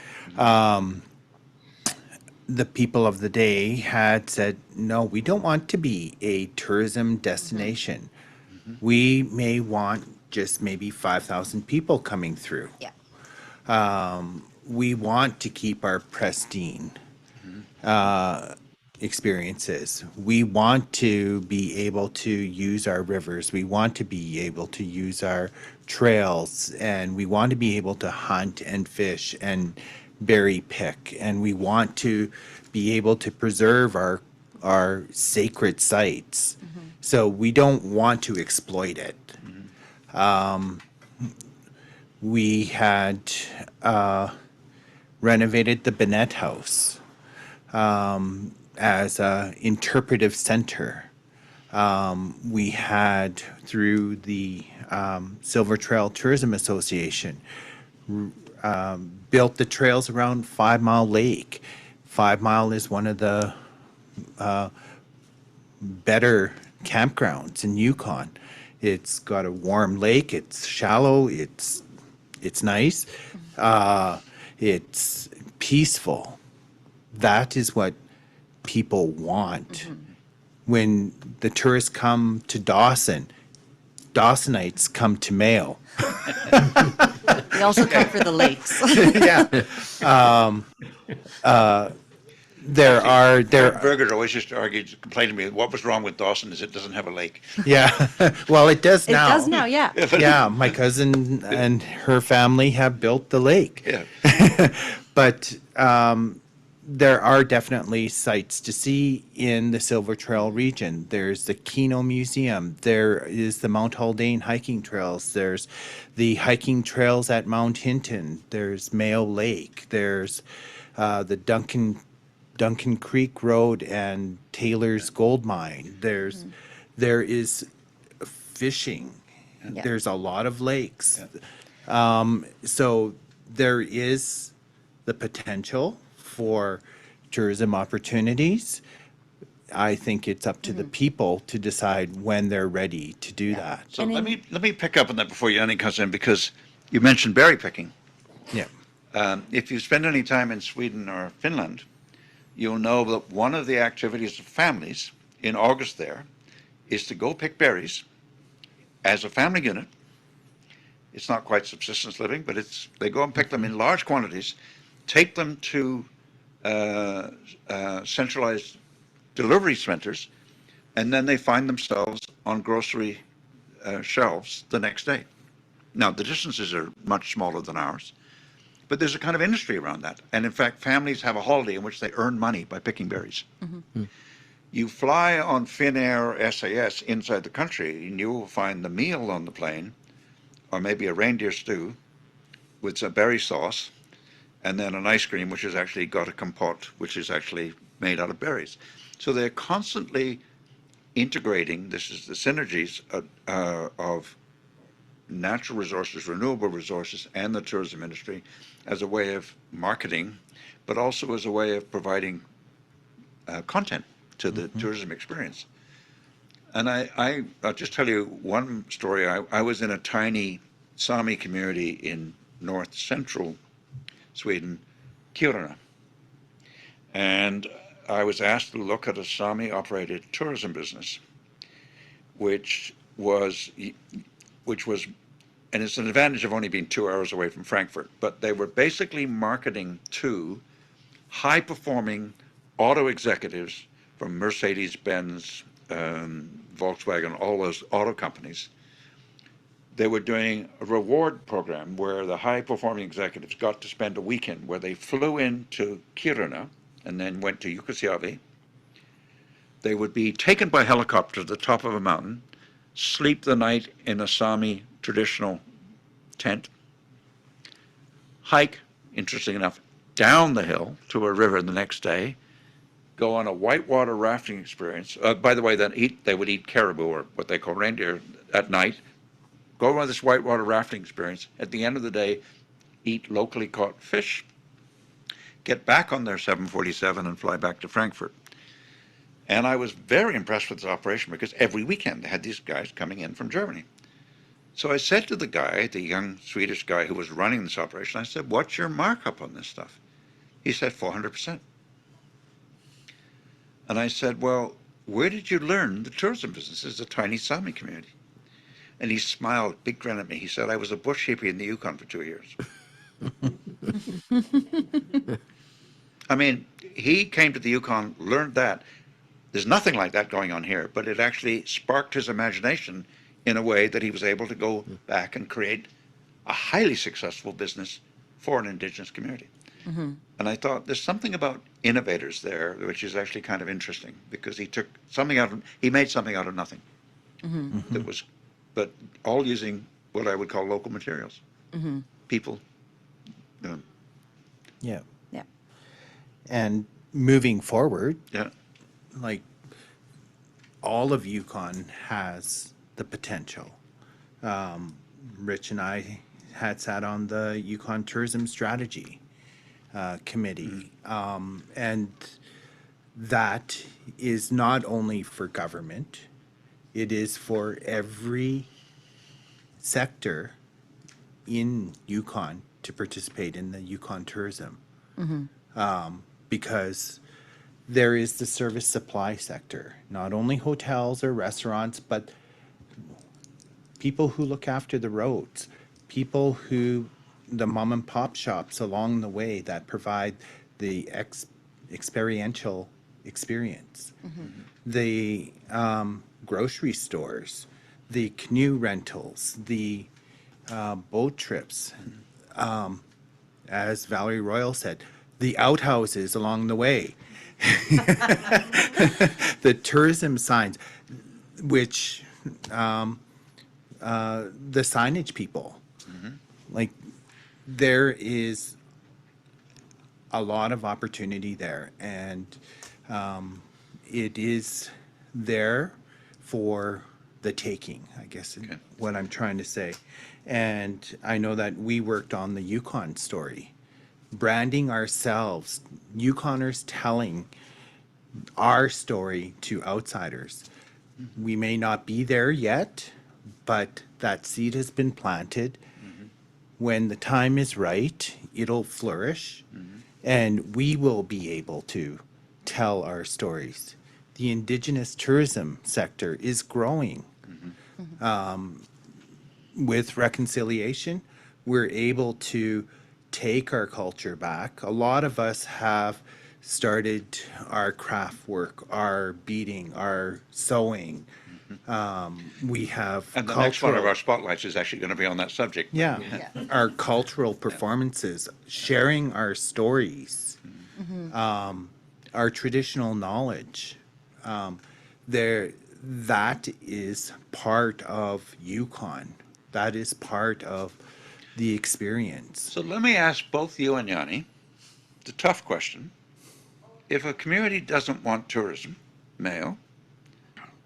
The people of the day had said, no, we don't want to be a tourism destination. Mm-hmm. We may want just maybe 5,000 people coming through. Yeah. We want to keep our pristine experiences. We want to be able to use our rivers. We want to be able to use our trails, and we want to be able to hunt and fish and berry pick, and we want to be able to preserve our sacred sites. Mm-hmm. So we don't want to exploit it. Mm-hmm. We had renovated the Bennett House as an interpretive center. We had, through the Silver Trail Tourism Association, built the trails around 5 Mile Lake 5 Mile is one of the better campgrounds in Yukon. It's got a warm lake. It's shallow. It's nice. It's peaceful. That is what people want. When the tourists come to Dawson, Dawsonites come to Mayo. They also come for the lakes. Yeah. Berger always used to argue, complain to me, what was wrong with Dawson is it doesn't have a lake. Yeah. Well, it does It now. does now, yeah. Yeah, my cousin and her family have built the lake. Yeah. But there are definitely sites to see in the Silver Trail region. There's the Keno Museum. There is the Mount Haldane hiking trails. There's the hiking trails at Mount Hinton. There's Mayo Lake. There's the Duncan Creek Road and Taylor's Gold Mine. There is fishing. Yeah. There's a lot of lakes. So there is the potential for tourism opportunities. I think it's up to the people to decide when they're ready to do that. So let me pick up on that before Yanni comes in, because you mentioned berry picking. Yeah. If you spend any time in Sweden or Finland, you'll know that one of the activities of families in August there is to go pick berries as a family unit. It's not quite subsistence living, but they go and pick them in large quantities, take them to centralized delivery centers, and then they find themselves on grocery shelves the next day. Now, the distances are much smaller than ours, but there's a kind of industry around that. And in fact, families have a holiday in which they earn money by picking berries. You fly on Finnair or SAS inside the country, and you will find the meal on the plane, or maybe a reindeer stew with some berry sauce, and then an ice cream, which has actually got a compote, which is actually made out of berries. So they're constantly integrating, this is the synergies of natural resources, renewable resources, and the tourism industry as a way of marketing, but also as a way of providing content to the tourism experience. And I'll just tell you one story. I was in a tiny Sami community in north central Sweden, Kiruna. And I was asked to look at a Sami operated tourism business, which was, and it's an advantage of only being 2 hours away from Frankfurt, but they were basically marketing to high performing auto executives from Mercedes-Benz, Volkswagen, all those auto companies. They were doing a reward program where the high-performing executives got to spend a weekend where they flew into Kiruna and then went to Jukkasjärvi. They would be taken by helicopter to the top of a mountain, sleep the night in a Sami traditional tent, hike, interesting enough, down the hill to a river the next day, go on a whitewater rafting experience. By the way, they would eat caribou, or what they call reindeer, at night. Go on this whitewater rafting experience. At the end of the day, eat locally caught fish, get back on their 747 and fly back to Frankfurt. And I was very impressed with this operation because every weekend they had these guys coming in from Germany. So I said to the guy, the young Swedish guy who was running this operation, I said, "What's your markup on this stuff?" He said, 400%. And I said, "Well, where did you learn the tourism business? It's a tiny Sami community." And he smiled, big grin at me. He said, "I was a bush hippie in the Yukon for 2 years." I mean, he came to the Yukon, learned that. There's nothing like that going on here, but it actually sparked his imagination in a way that he was able to go back and create a highly successful business for an indigenous community. And I thought there's something about innovators there, which is actually kind of interesting, because he made something out of nothing. That was, but all using what I would call local materials, people. Yeah. Yeah. And moving forward, Yeah. like all of Yukon has the potential. Rich and I had sat on the Yukon tourism strategy. committee. And that is not only for government, it is for every sector in Yukon to participate in the Yukon tourism. Because there is the service supply sector, not only hotels or restaurants, but people who look after the roads, people who, the mom and pop shops along the way that provide the experiential experience, the grocery stores, the canoe rentals, the boat trips, as Valerie Royal said, the outhouses along the way, the tourism signs, which the signage people, like there is a lot of opportunity there, and it is there for the taking, I guess, is what I'm trying to say. And I know that we worked on the Yukon story, branding ourselves, Yukoners telling our story to outsiders. We may not be there yet, but that seed has been planted. When the time is right, it'll flourish, and we will be able to tell our stories. The Indigenous tourism sector is growing. With reconciliation, we're able to take our culture back. A lot of us have started our craft work, our beading, our sewing. We have And the next one of our spotlights is actually going to be on that subject. yeah, our cultural performances, sharing our stories, our traditional knowledge. That is part of Yukon. That is part of the experience. So let me ask both you and Yanni the tough question. If a community doesn't want tourism, Mayo,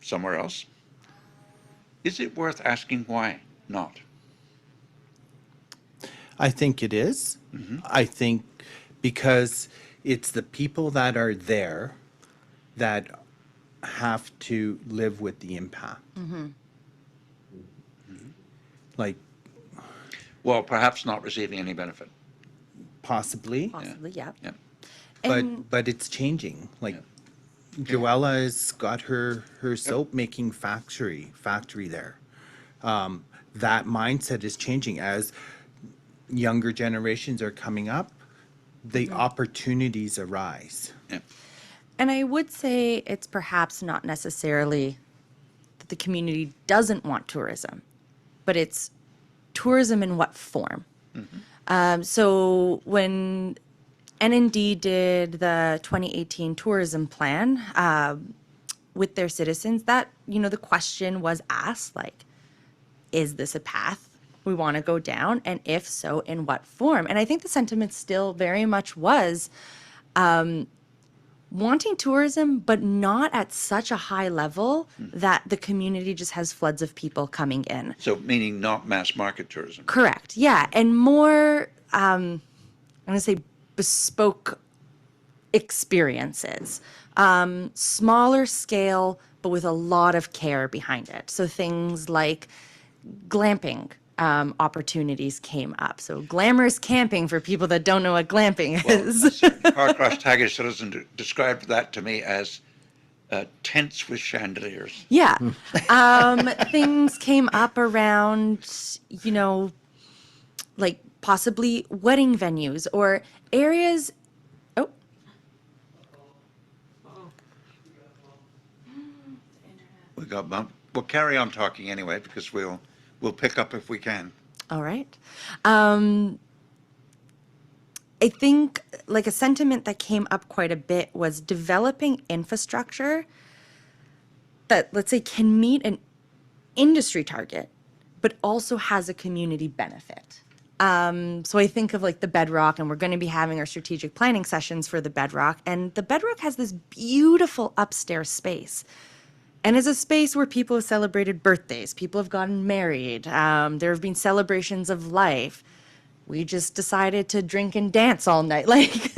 somewhere else, is it worth asking why not? I think it is. I think because it's the people that are there that have to live with the impact. Like Well, perhaps not receiving any benefit. possibly, Possibly, yeah. Yeah. but it's changing. Like Joella has got her soap making factory there. That mindset is changing as younger generations are coming up. The opportunities arise. Yeah. And I would say it's perhaps not necessarily that the community doesn't want tourism, but it's tourism in what form. So when NND did the 2018 tourism plan with their citizens, that, the question was asked, like, is this a path we want to go down? And if so, in what form? And I think the sentiment still very much was wanting tourism, but not at such a high level that the community just has floods of people coming in. So meaning not mass market tourism. Correct. Yeah. And more, I'm going to say bespoke experiences, smaller scale, but with a lot of care behind it. So things like glamping opportunities came up. So glamorous camping for people that don't know what glamping is. Hard-cross Tagish citizen described that to me as tents with chandeliers. Yeah. Things came up around, like possibly wedding venues or areas. Oh. We got bumped. We'll carry on talking anyway because we'll pick up if we can. All right. I think like a sentiment that came up quite a bit was developing infrastructure that, let's say, can meet an industry target, but also has a community benefit. So I think of like the Bedrock, and we're going to be having our strategic planning sessions for the Bedrock. And the Bedrock has this beautiful upstairs space. And it's a space where people have celebrated birthdays, people have gotten married, there have been celebrations of life. we just decided to drink and dance all night. Like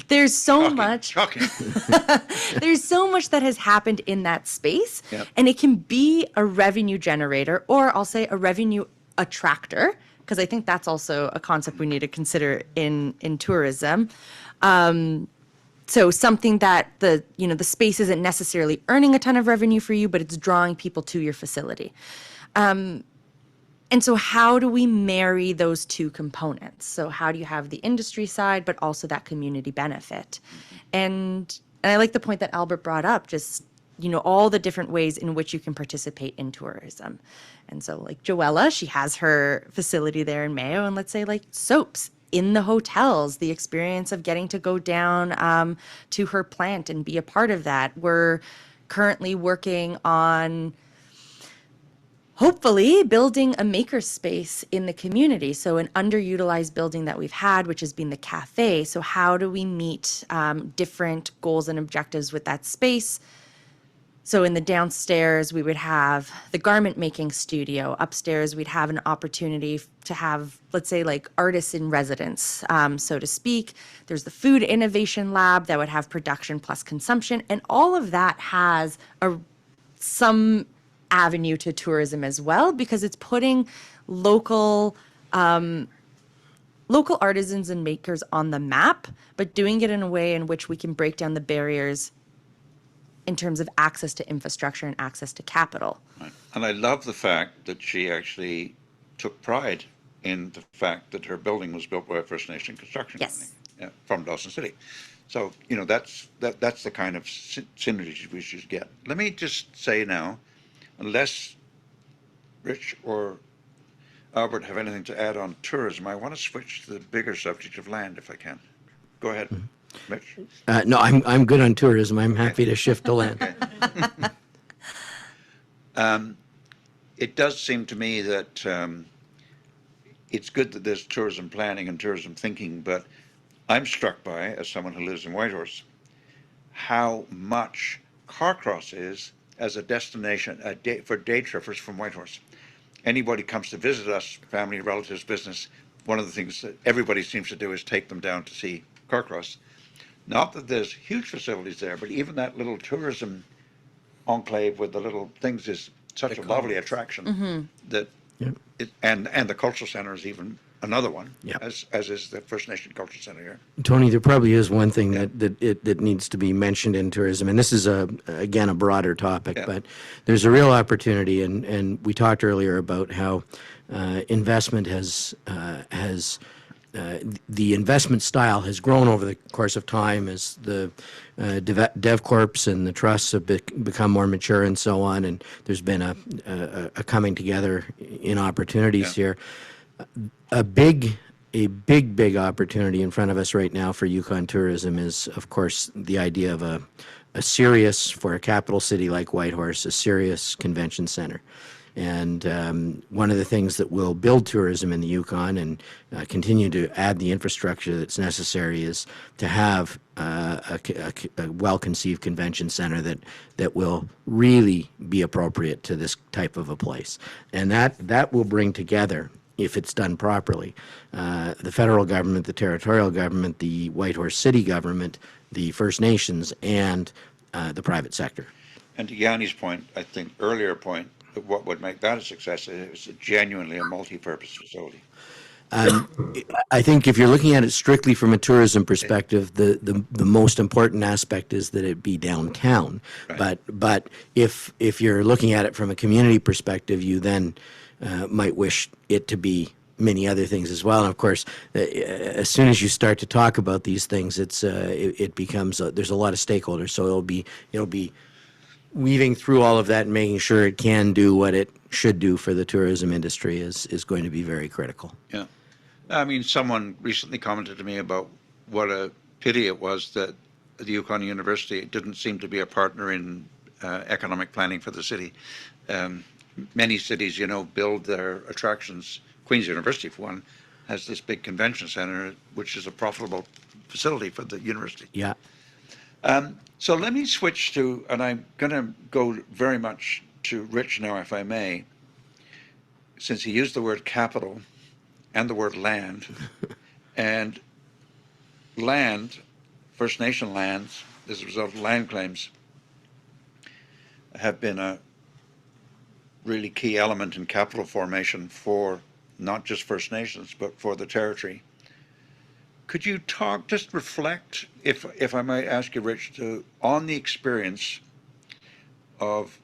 there's so much. Shocking. There's so much that has happened in that space, Yep. and it can be a revenue generator, or I'll say a revenue attractor, because I think that's also a concept we need to consider in tourism. So something that the space isn't necessarily earning a ton of revenue for you, but it's drawing people to your facility. And so how do we marry those two components? So how do you have the industry side, but also that community benefit? And I like the point that Albert brought up, just, all the different ways in which you can participate in tourism. And so like Joella, she has her facility there in Mayo, and let's say like soaps in the hotels, the experience of getting to go down to her plant and be a part of that. We're currently working on hopefully building a maker space in the community. So an underutilized building that we've had, which has been the cafe. So how do we meet different goals and objectives with that space? So in the downstairs, we would have the garment making studio. Upstairs, we'd have an opportunity to have, let's say, like artists in residence, so to speak. There's the food innovation lab that would have production plus consumption. And all of that has some avenue to tourism as well, because it's putting local artisans and makers on the map, but doing it in a way in which we can break down the barriers in terms of access to infrastructure and access to capital. Right. And I love the fact that she actually took pride in the fact that her building was built by a First Nation construction company from Dawson City. So, that's the kind of synergies we should get. Let me just say now, unless Rich or Albert have anything to add on tourism, I want to switch to the bigger subject of land, if I can. Go ahead, Rich. No, I'm good on tourism. I'm happy to shift to land. It does seem to me that it's good that there's tourism planning and tourism thinking, but I'm struck by, as someone who lives in Whitehorse, how much Carcross is as a destination for day trippers from Whitehorse. Anybody comes to visit us, family, relatives, business, one of the things that everybody seems to do is take them down to see Carcross. Not that there's huge facilities there, but even that little tourism enclave with the little things is such a lovely attraction that and the cultural center is even another one, as is the First Nation Cultural Center here. Tony, there probably is one thing that needs to be mentioned in tourism, and this is again a broader topic, but there's a real opportunity, and we talked earlier about how investment the investment style has grown over the course of time as the dev corps and the trusts have become more mature and so on, and there's been a coming together in opportunities here. A big opportunity in front of us right now for Yukon tourism is, of course, the idea of a serious, for a capital city like Whitehorse, a serious convention center. And one of the things that will build tourism in the Yukon and continue to add the infrastructure that's necessary is to have a well-conceived convention center that will really be appropriate to this type of a place. And that will bring together, if it's done properly, the federal government, the territorial government, the Whitehorse city government, the First Nations, and the private sector. And to Yanni's point, I think earlier point, that what would make that a success is genuinely a multi-purpose facility. I think if you're looking at it strictly from a tourism perspective, the most important aspect is that it be downtown. Right. But if you're looking at it from a community perspective, you then might wish it to be many other things as well. And of course, as soon as you start to talk about these things, it becomes there's a lot of stakeholders. So it'll be weaving through all of that and making sure it can do what it should do for the tourism industry is going to be very critical. Yeah. I mean, someone recently commented to me about what a pity it was that the Yukon University didn't seem to be a partner in economic planning for the city. Many cities, build their attractions. Queen's University, for one, has this big convention center, which is a profitable facility for the university. Yeah. So let me switch to, and I'm going to go very much to Rich now, if I may, since he used the word capital, and the word land. And land, First Nation lands, as a result of land claims, have been a really key element in capital formation for not just First Nations, but for the territory. Could you talk, just reflect, if I might ask you, Rich, on the experience of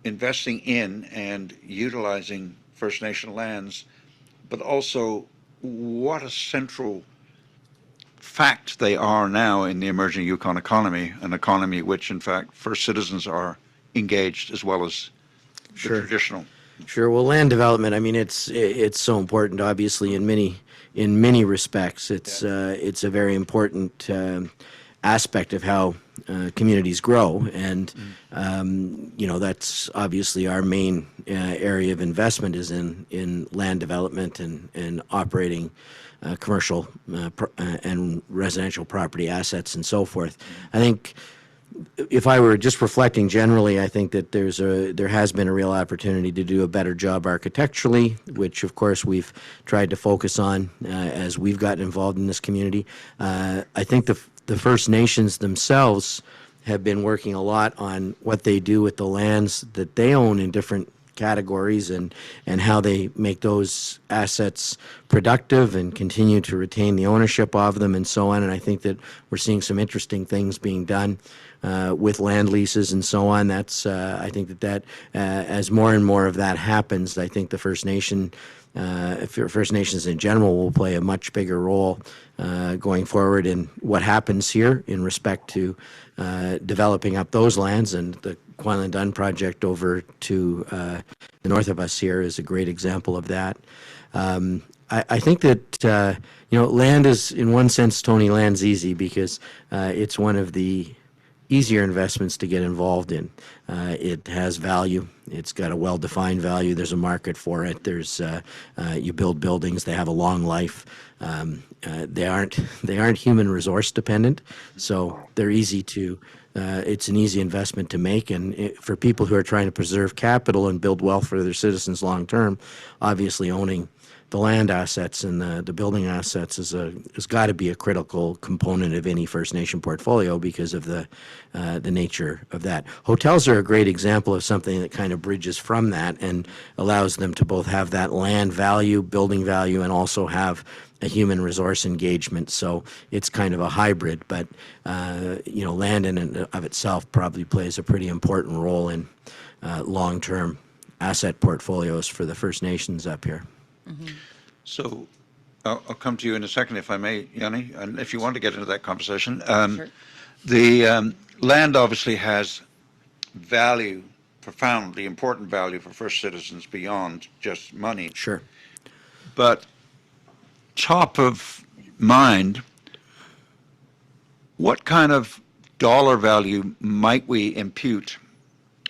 investing in and utilizing First Nation lands, but also what a central fact they are now in the emerging Yukon economy, an economy which, in fact, First Citizens are engaged as well as the traditional. Sure. Well, land development, I mean, it's so important, obviously, in many respects. It's a very important aspect of how communities grow, and that's obviously our main area of investment is in land development and operating commercial and residential property assets and so forth. I think if I were just reflecting generally, I think that there has been a real opportunity to do a better job architecturally, which of course we've tried to focus on as we've gotten involved in this community. I think the First Nations themselves have been working a lot on what they do with the lands that they own in different categories and how they make those assets productive and continue to retain the ownership of them and so on. And I think that we're seeing some interesting things being done with land leases and so on. That's I think that as more and more of that happens, I think the First Nations in general will play a much bigger role going forward in what happens here in respect to developing up those lands. And the Quinlan Dunn project over to the north of us here is a great example of that. I think that land is, in one sense, Tony, land's easy because it's one of the easier investments to get involved in. It has value. It's got a well-defined value. There's a market for it. There's you build buildings. They have a long life. They aren't human resource dependent, so they're easy to. It's an easy investment to make, and for people who are trying to preserve capital and build wealth for their citizens long term, obviously owning the land assets and the building assets has got to be a critical component of any First Nation portfolio because of the nature of that. Hotels are a great example of something that kind of bridges from that and allows them to both have that land value, building value, and also have a human resource engagement. So it's kind of a hybrid, but land in and of itself probably plays a pretty important role in long-term asset portfolios for the First Nations up here. Mm-hmm. So I'll come to you in a second, if I may, Yanni, and if you want to get into that conversation. Sure. The land obviously has value, profoundly important value for First Citizens beyond just money. Sure. But top of mind, what kind of dollar value might we impute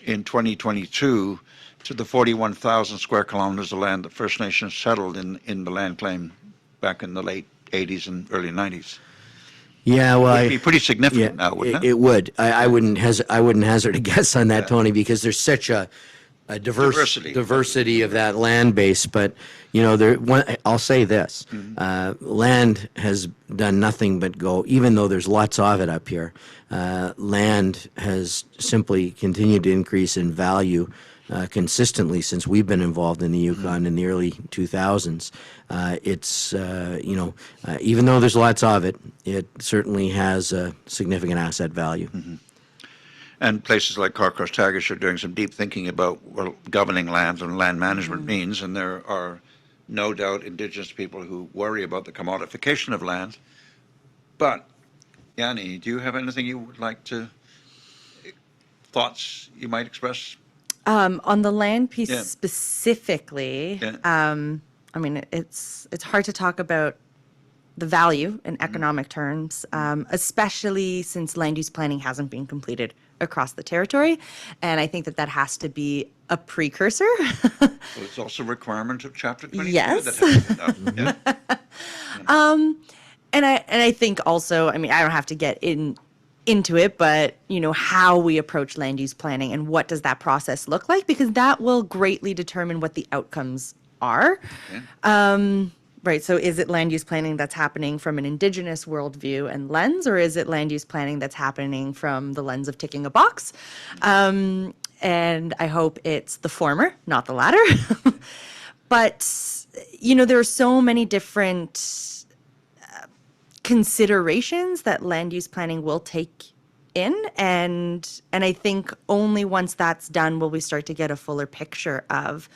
in 2022 to the 41,000 square kilometers of land that First Nations settled in the land claim back in the late 80s and early 90s? Yeah, well, it would be pretty significant now, wouldn't it? It would. I wouldn't hazard a guess on that, Tony, because there's such a diversity of that land base. But I'll say this: land has done nothing but go. Even though there's lots of it up here, land has simply continued to increase in value consistently since we've been involved in the Yukon in the early 2000s. It's even though there's lots of it, it certainly has a significant asset value. Mm-hmm. And places like Carcross Tagish are doing some deep thinking about what governing lands and land management means, and there are no doubt Indigenous people who worry about the commodification of land. But, Yanni, do you have anything you would like to, thoughts you might express? On the land piece specifically, I mean, it's hard to talk about the value in economic terms, especially since land use planning hasn't been completed across the territory. And I think that has to be a precursor. Well, it's also a requirement of Chapter 22. Yes. That has to be done. And I think also, I mean, I don't have to get into it, but how we approach land use planning and what does that process look like, because that will greatly determine what the outcomes are. Okay. Right. So is it land use planning that's happening from an indigenous worldview and lens, or is it land use planning that's happening from the lens of ticking a box? And I hope it's the former, not the latter. But, you know, there are so many different considerations that land use planning will take in. And I think only once that's done will we start to get a fuller picture of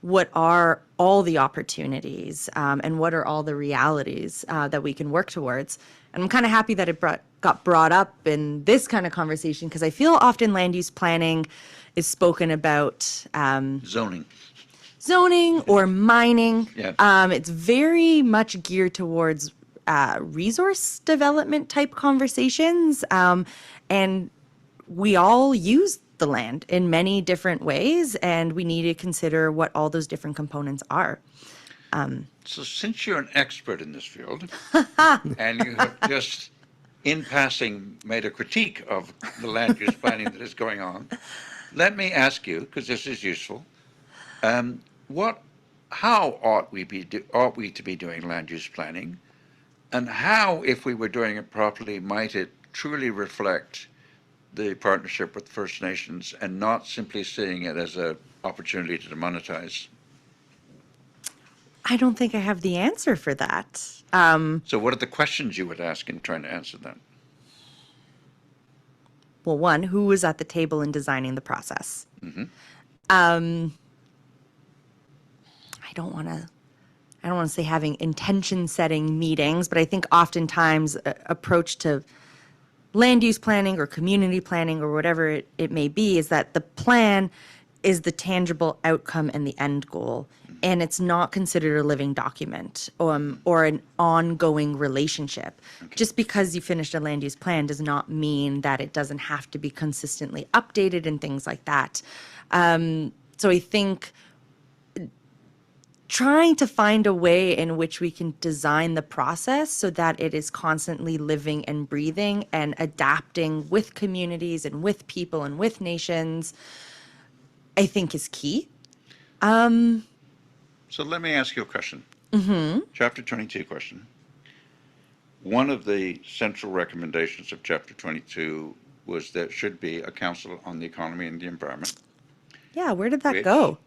what are all the opportunities and what are all the realities that we can work towards. And I'm kind of happy that it got brought up in this kind of conversation, because I feel often land use planning is spoken about zoning or mining. Yeah. It's very much geared towards resource development type conversations. And we all use the land in many different ways, and we need to consider what all those different components are. So since you're an expert in this field, and you have just in passing made a critique of the land use planning that is going on, let me ask you, because this is useful, how ought we to be doing land use planning, and how, if we were doing it properly, might it truly reflect the partnership with First Nations and not simply seeing it as an opportunity to monetize? I don't think I have the answer for that. So what are the questions you would ask in trying to answer that? Well, one, who was at the table in designing the process? Mm-hmm. I don't want to say having intention setting meetings, but I think oftentimes approach to land use planning or community planning or whatever it may be is that the plan is the tangible outcome and the end goal, and it's not considered a living document or an ongoing relationship. Okay. Just because you finished a land use plan does not mean that it doesn't have to be consistently updated and things like that. So I think trying to find a way in which we can design the process so that it is constantly living and breathing and adapting with communities and with people and with nations, I think is key. So let me ask you a question. Mm-hmm. Chapter 22 question. One of the central recommendations of Chapter 22 was there should be a Council on the Economy and the Environment. Yeah, where did that go?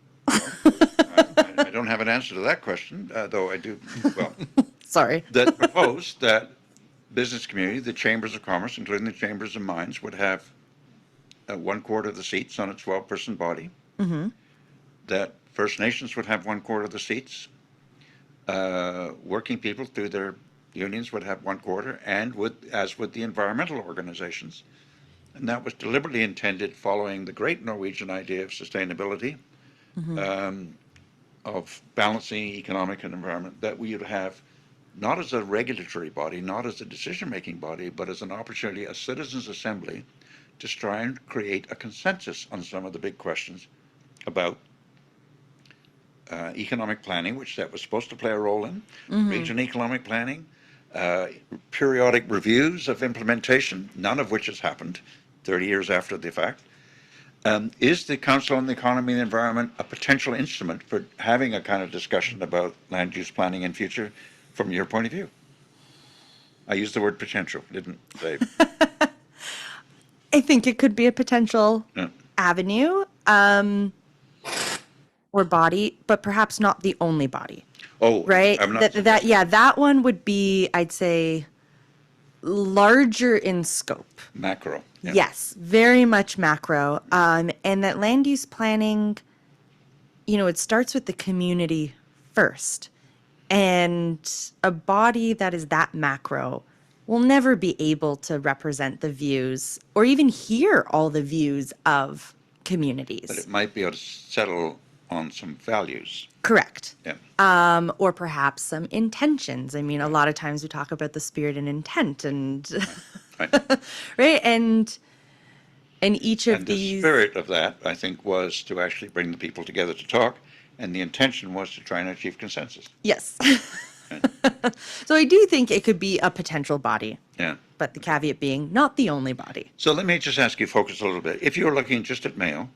I don't have an answer to that question, though I do, well. Sorry. That proposed that business community, the chambers of commerce, including the chambers of mines, would have 1/4 of the seats on a 12-person body. Mm-hmm. That First Nations would have 1/4 of the seats. Working people through their unions would have 1/4, and as would the environmental organizations. And that was deliberately intended following the great Norwegian idea of sustainability, mm-hmm. Of balancing economic and environment, that we would have not as a regulatory body, not as a decision-making body, but as an opportunity, a citizens' assembly, to try and create a consensus on some of the big questions about economic planning, which that was supposed to play a role in, mm-hmm. regional economic planning, periodic reviews of implementation, none of which has happened 30 years after the fact. Is the Council on the Economy and the Environment a potential instrument for having a kind of discussion about land use planning in future from your point of view? I used the word potential, didn't say. I think it could be a potential avenue or body, but perhaps not the only body. Oh, right. I'm not that one would be, I'd say, larger in scope. Macro. Yeah. Yes, very much macro. And that land use planning, it starts with the community first. And a body that is that macro will never be able to represent the views or even hear all the views of communities. But it might be able to settle on some values. Correct. Yeah. Or perhaps some intentions. I mean, a lot of times we talk about the spirit and intent and right. And each of these. The spirit of that, I think, was to actually bring the people together to talk, and the intention was to try and achieve consensus. Yes. So I do think it could be a potential body. Yeah. But the caveat being not the only body. So let me just ask you, focus a little bit. If you're looking just at Mayo,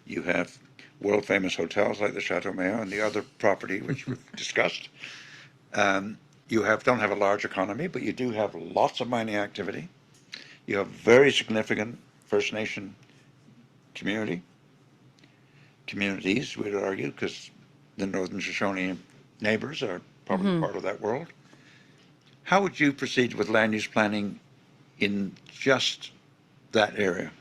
you have world famous hotels like the Chateau Mayo and the other property which we've discussed. You don't have a large economy, but you do have lots of mining activity. You have very significant First Nation communities, we'd argue, because the Northern Shoshone neighbors are probably part of that world. How would you proceed with land use planning in just that area?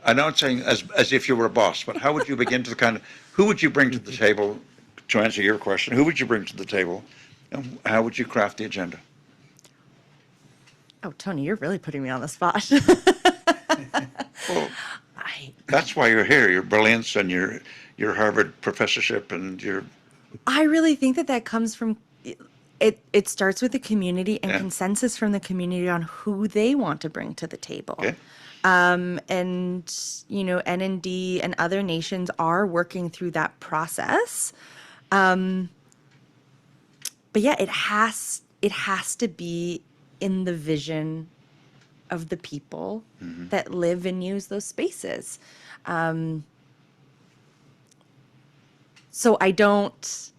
I'm not saying as if you were a boss, but how would you begin to who would you bring to the table, to answer your question, who would you bring to the table, and how would you craft the agenda? Oh, Tony, you're really putting me on the spot. Well, that's why you're here, your brilliance and your Harvard professorship and your... I really think that comes from, it starts with the community and Yeah. consensus from the community on who they want to bring to the table. Okay. And, NND and other nations are working through that process. But yeah, it has to be in the vision of the people that live and use those spaces. So I don't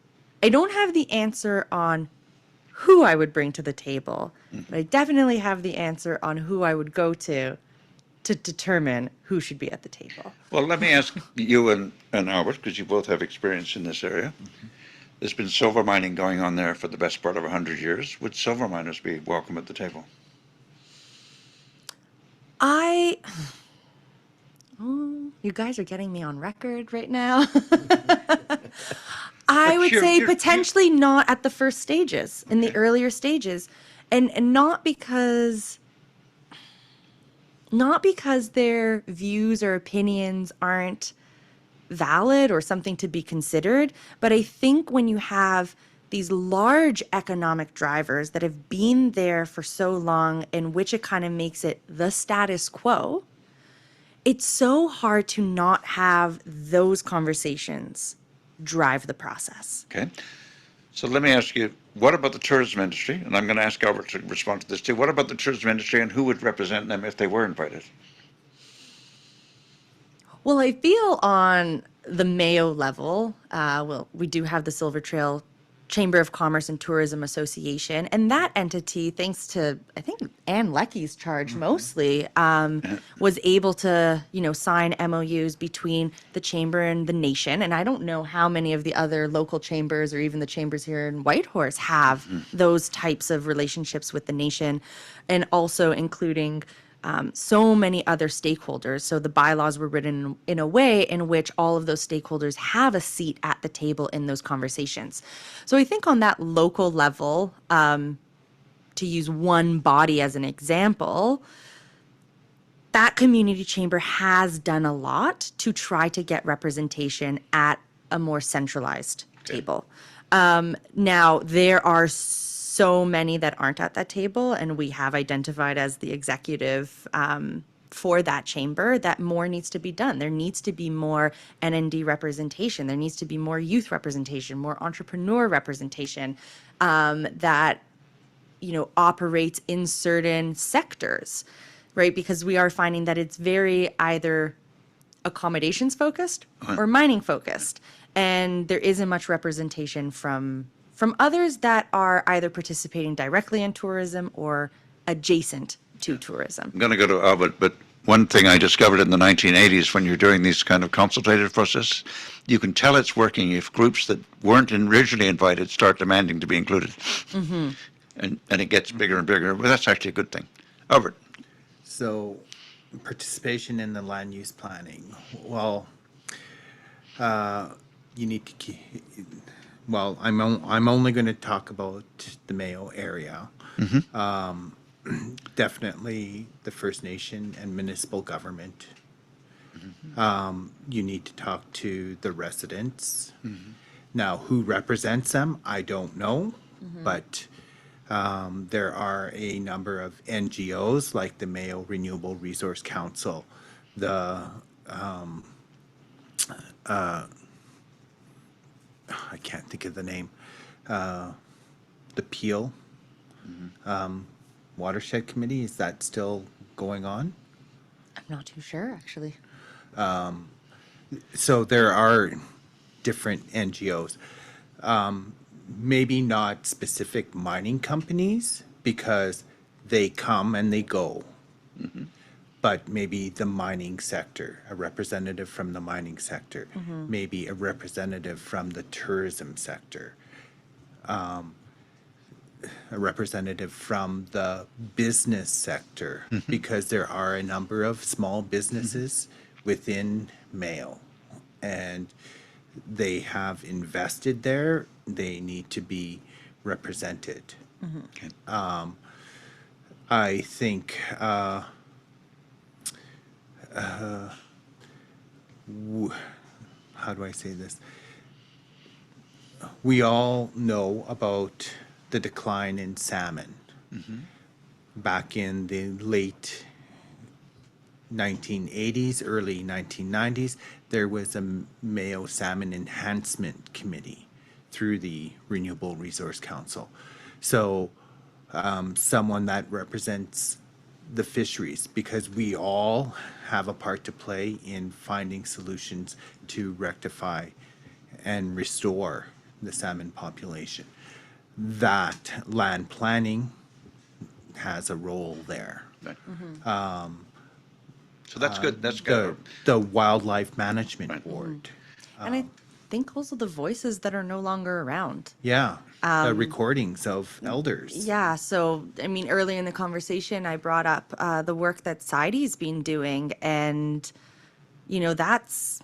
have the answer on who I would bring to the table, but I definitely have the answer on who I would go to determine who should be at the table. Well, let me ask you and Albert, because you both have experience in this area. There's been silver mining going on there for the best part of 100 years. Would silver miners be welcome at the table? You guys are getting me on record right now. I would say potentially not at the first stages, in the earlier stages, and not because their views or opinions aren't valid or something to be considered, but I think when you have these large economic drivers that have been there for so long, in which it kind of makes it the status quo, it's so hard to not have those conversations drive the process. Okay. So let me ask you, what about the tourism industry? And I'm going to ask Albert to respond to this too. What about the tourism industry, and who would represent them if they were invited? Well, I feel on the Mayo level, we do have the Silver Trail Chamber of Commerce and Tourism Association, and that entity, thanks to, I think, Ann Leckie's charge mostly, was able to, sign MOUs between the chamber and the nation. And I don't know how many of the other local chambers or even the chambers here in Whitehorse have those types of relationships with the nation, and also including so many other stakeholders. So the bylaws were written in a way in which all of those stakeholders have a seat at the table in those conversations. So I think on that local level, to use one body as an example, that community chamber has done a lot to try to get representation at a more centralized table. Now, there are so many that aren't at that table, and we have identified as the executive for that chamber that more needs to be done. There needs to be more NND representation. There needs to be more youth representation, more entrepreneur representation that operates in certain sectors, right? Because we are finding that it's very either accommodations focused or mining focused, and there isn't much representation from others that are either participating directly in tourism or adjacent to tourism. I'm going to go to Albert, but one thing I discovered in the 1980s when you're doing these kind of consultative process, you can tell it's working if groups that weren't originally invited start demanding to be included. And it gets bigger and bigger. Well, that's actually a good thing. Albert. So, participation in the land use planning. Well, you need to keep. Well, I'm only going to talk about the Mayo area. Definitely the First Nation and municipal government. You need to talk to the residents. Now, who represents them, I don't know, but there are a number of NGOs like the Mayo Renewable Resource Council, the I can't think of the name, the Peel Watershed Committee. Is that still going on? I'm not too sure, actually. So there are different NGOs. maybe not specific mining companies, because they come and they go. But maybe the mining sector, a representative from the mining sector, maybe a representative from the tourism sector, a representative from the business sector, because there are a number of small businesses within Mayo, and they have invested there. They need to be represented. Okay. I think how do I say this? We all know about the decline in salmon. Back in the late 1980s, early 1990s, there was a Mayo Salmon Enhancement Committee through the Renewable Resource Council. So someone that represents the fisheries, because we all have a part to play in finding solutions to rectify and restore the salmon population. That land planning has a role there. Right. So that's good. That's good. The Wildlife Management Board. And I think also the voices that are no longer around. Yeah, the recordings of elders. Yeah, so I mean, earlier in the conversation, I brought up the work that Seidi's been doing, and you know, that's,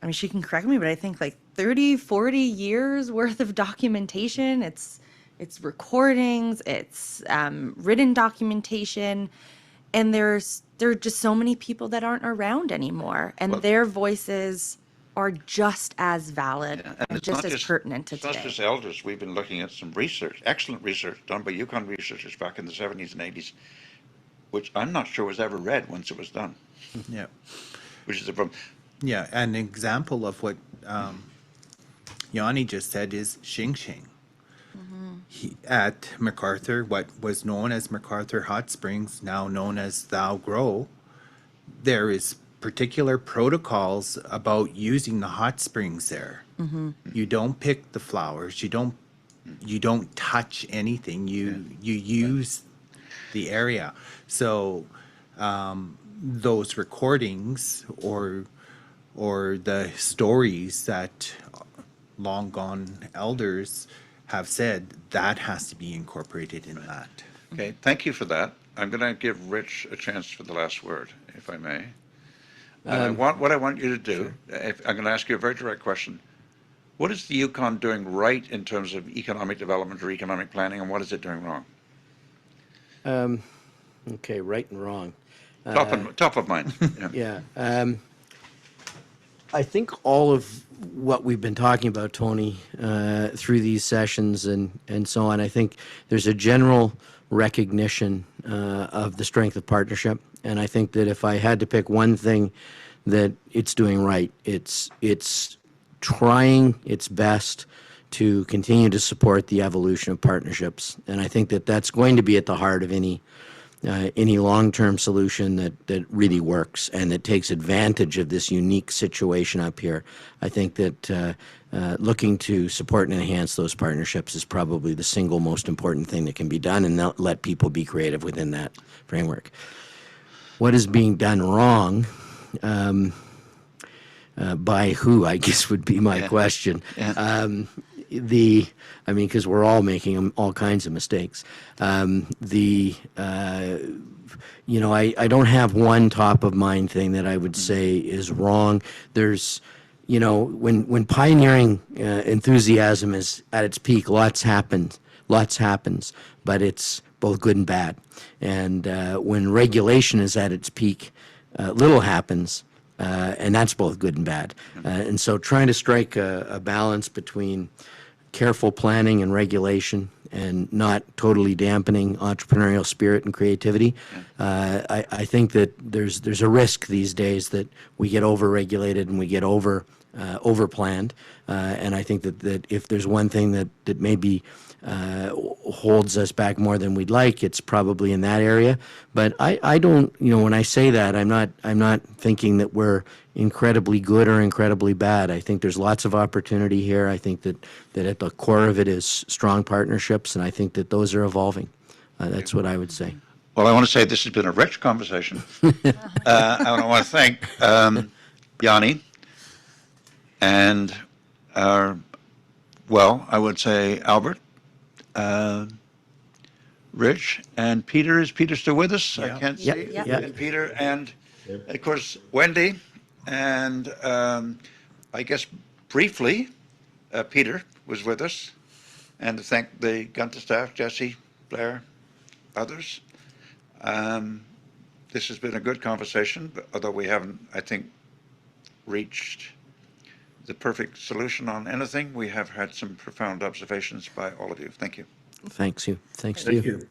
I mean, she can correct me, but I think like 30, 40 years worth of documentation. It's recordings, it's written documentation, and there are just so many people that aren't around anymore, and their voices are just as valid And and it's just not as pertinent to it's not today. just elders. We've been looking at some research, excellent research done by Yukon researchers back in the 70s and 80s, which I'm not sure was ever read once it was done, Yeah. which is a problem. Yeah, an example of what Yanni just said is Xing Xing. At MacArthur, what was known as MacArthur Hot Springs, now known as Thou Grow, there is particular protocols about using the hot springs there. You don't pick the flowers. You don't touch anything. You use the area. So those recordings or the stories that long gone elders have said, that has to be incorporated in that. Okay, thank you for that. I'm going to give Rich a chance for the last word, if I may. What I want you to do, I'm going to ask you a very direct question. What is the Yukon doing right in terms of economic development or economic planning, and what is it doing wrong? Okay, right and wrong. Top of mind. Yeah. Yeah. I think all of what we've been talking about, Tony, through these sessions and so on, I think there's a general recognition of the strength of partnership. And I think that if I had to pick one thing that it's doing right, it's trying its best to continue to support the evolution of partnerships. And I think that that's going to be at the heart of any long-term solution that really works and that takes advantage of this unique situation up here. I think that looking to support and enhance those partnerships is probably the single most important thing that can be done, and let people be creative within that framework. What is being done wrong? By who, I guess, would be my question. Yeah. I mean, because we're all making all kinds of mistakes. I don't have one top of mind thing that I would say is wrong. There's, when pioneering enthusiasm is at its peak, lots happens, but it's both good and bad. And when regulation is at its peak, little happens, and that's both good and bad. And so trying to strike a balance between careful planning and regulation and not totally dampening entrepreneurial spirit and creativity. I think that there's a risk these days that we get over-regulated and we get over overplanned. And I think that if there's one thing that maybe holds us back more than we'd like, it's probably in that area. But I don't, when I say that, I'm not thinking that we're incredibly good or incredibly bad. I think there's lots of opportunity here. I think that at the core of it is strong partnerships, and I think that those are evolving. That's what I would say. Well, I want to say this has been a rich conversation. I want to thank Yanni and I would say Albert, Rich, and Peter. Is Peter still with us? I can't see. Yeah. And Peter, and of course, Wendy, and I guess briefly, Peter was with us. And to thank the Gunta staff, Jesse, Blair, others. This has been a good conversation, although we haven't, I think, reached the perfect solution on anything. We have had some profound observations by all of you. Thank you. Thanks to Thank you. you.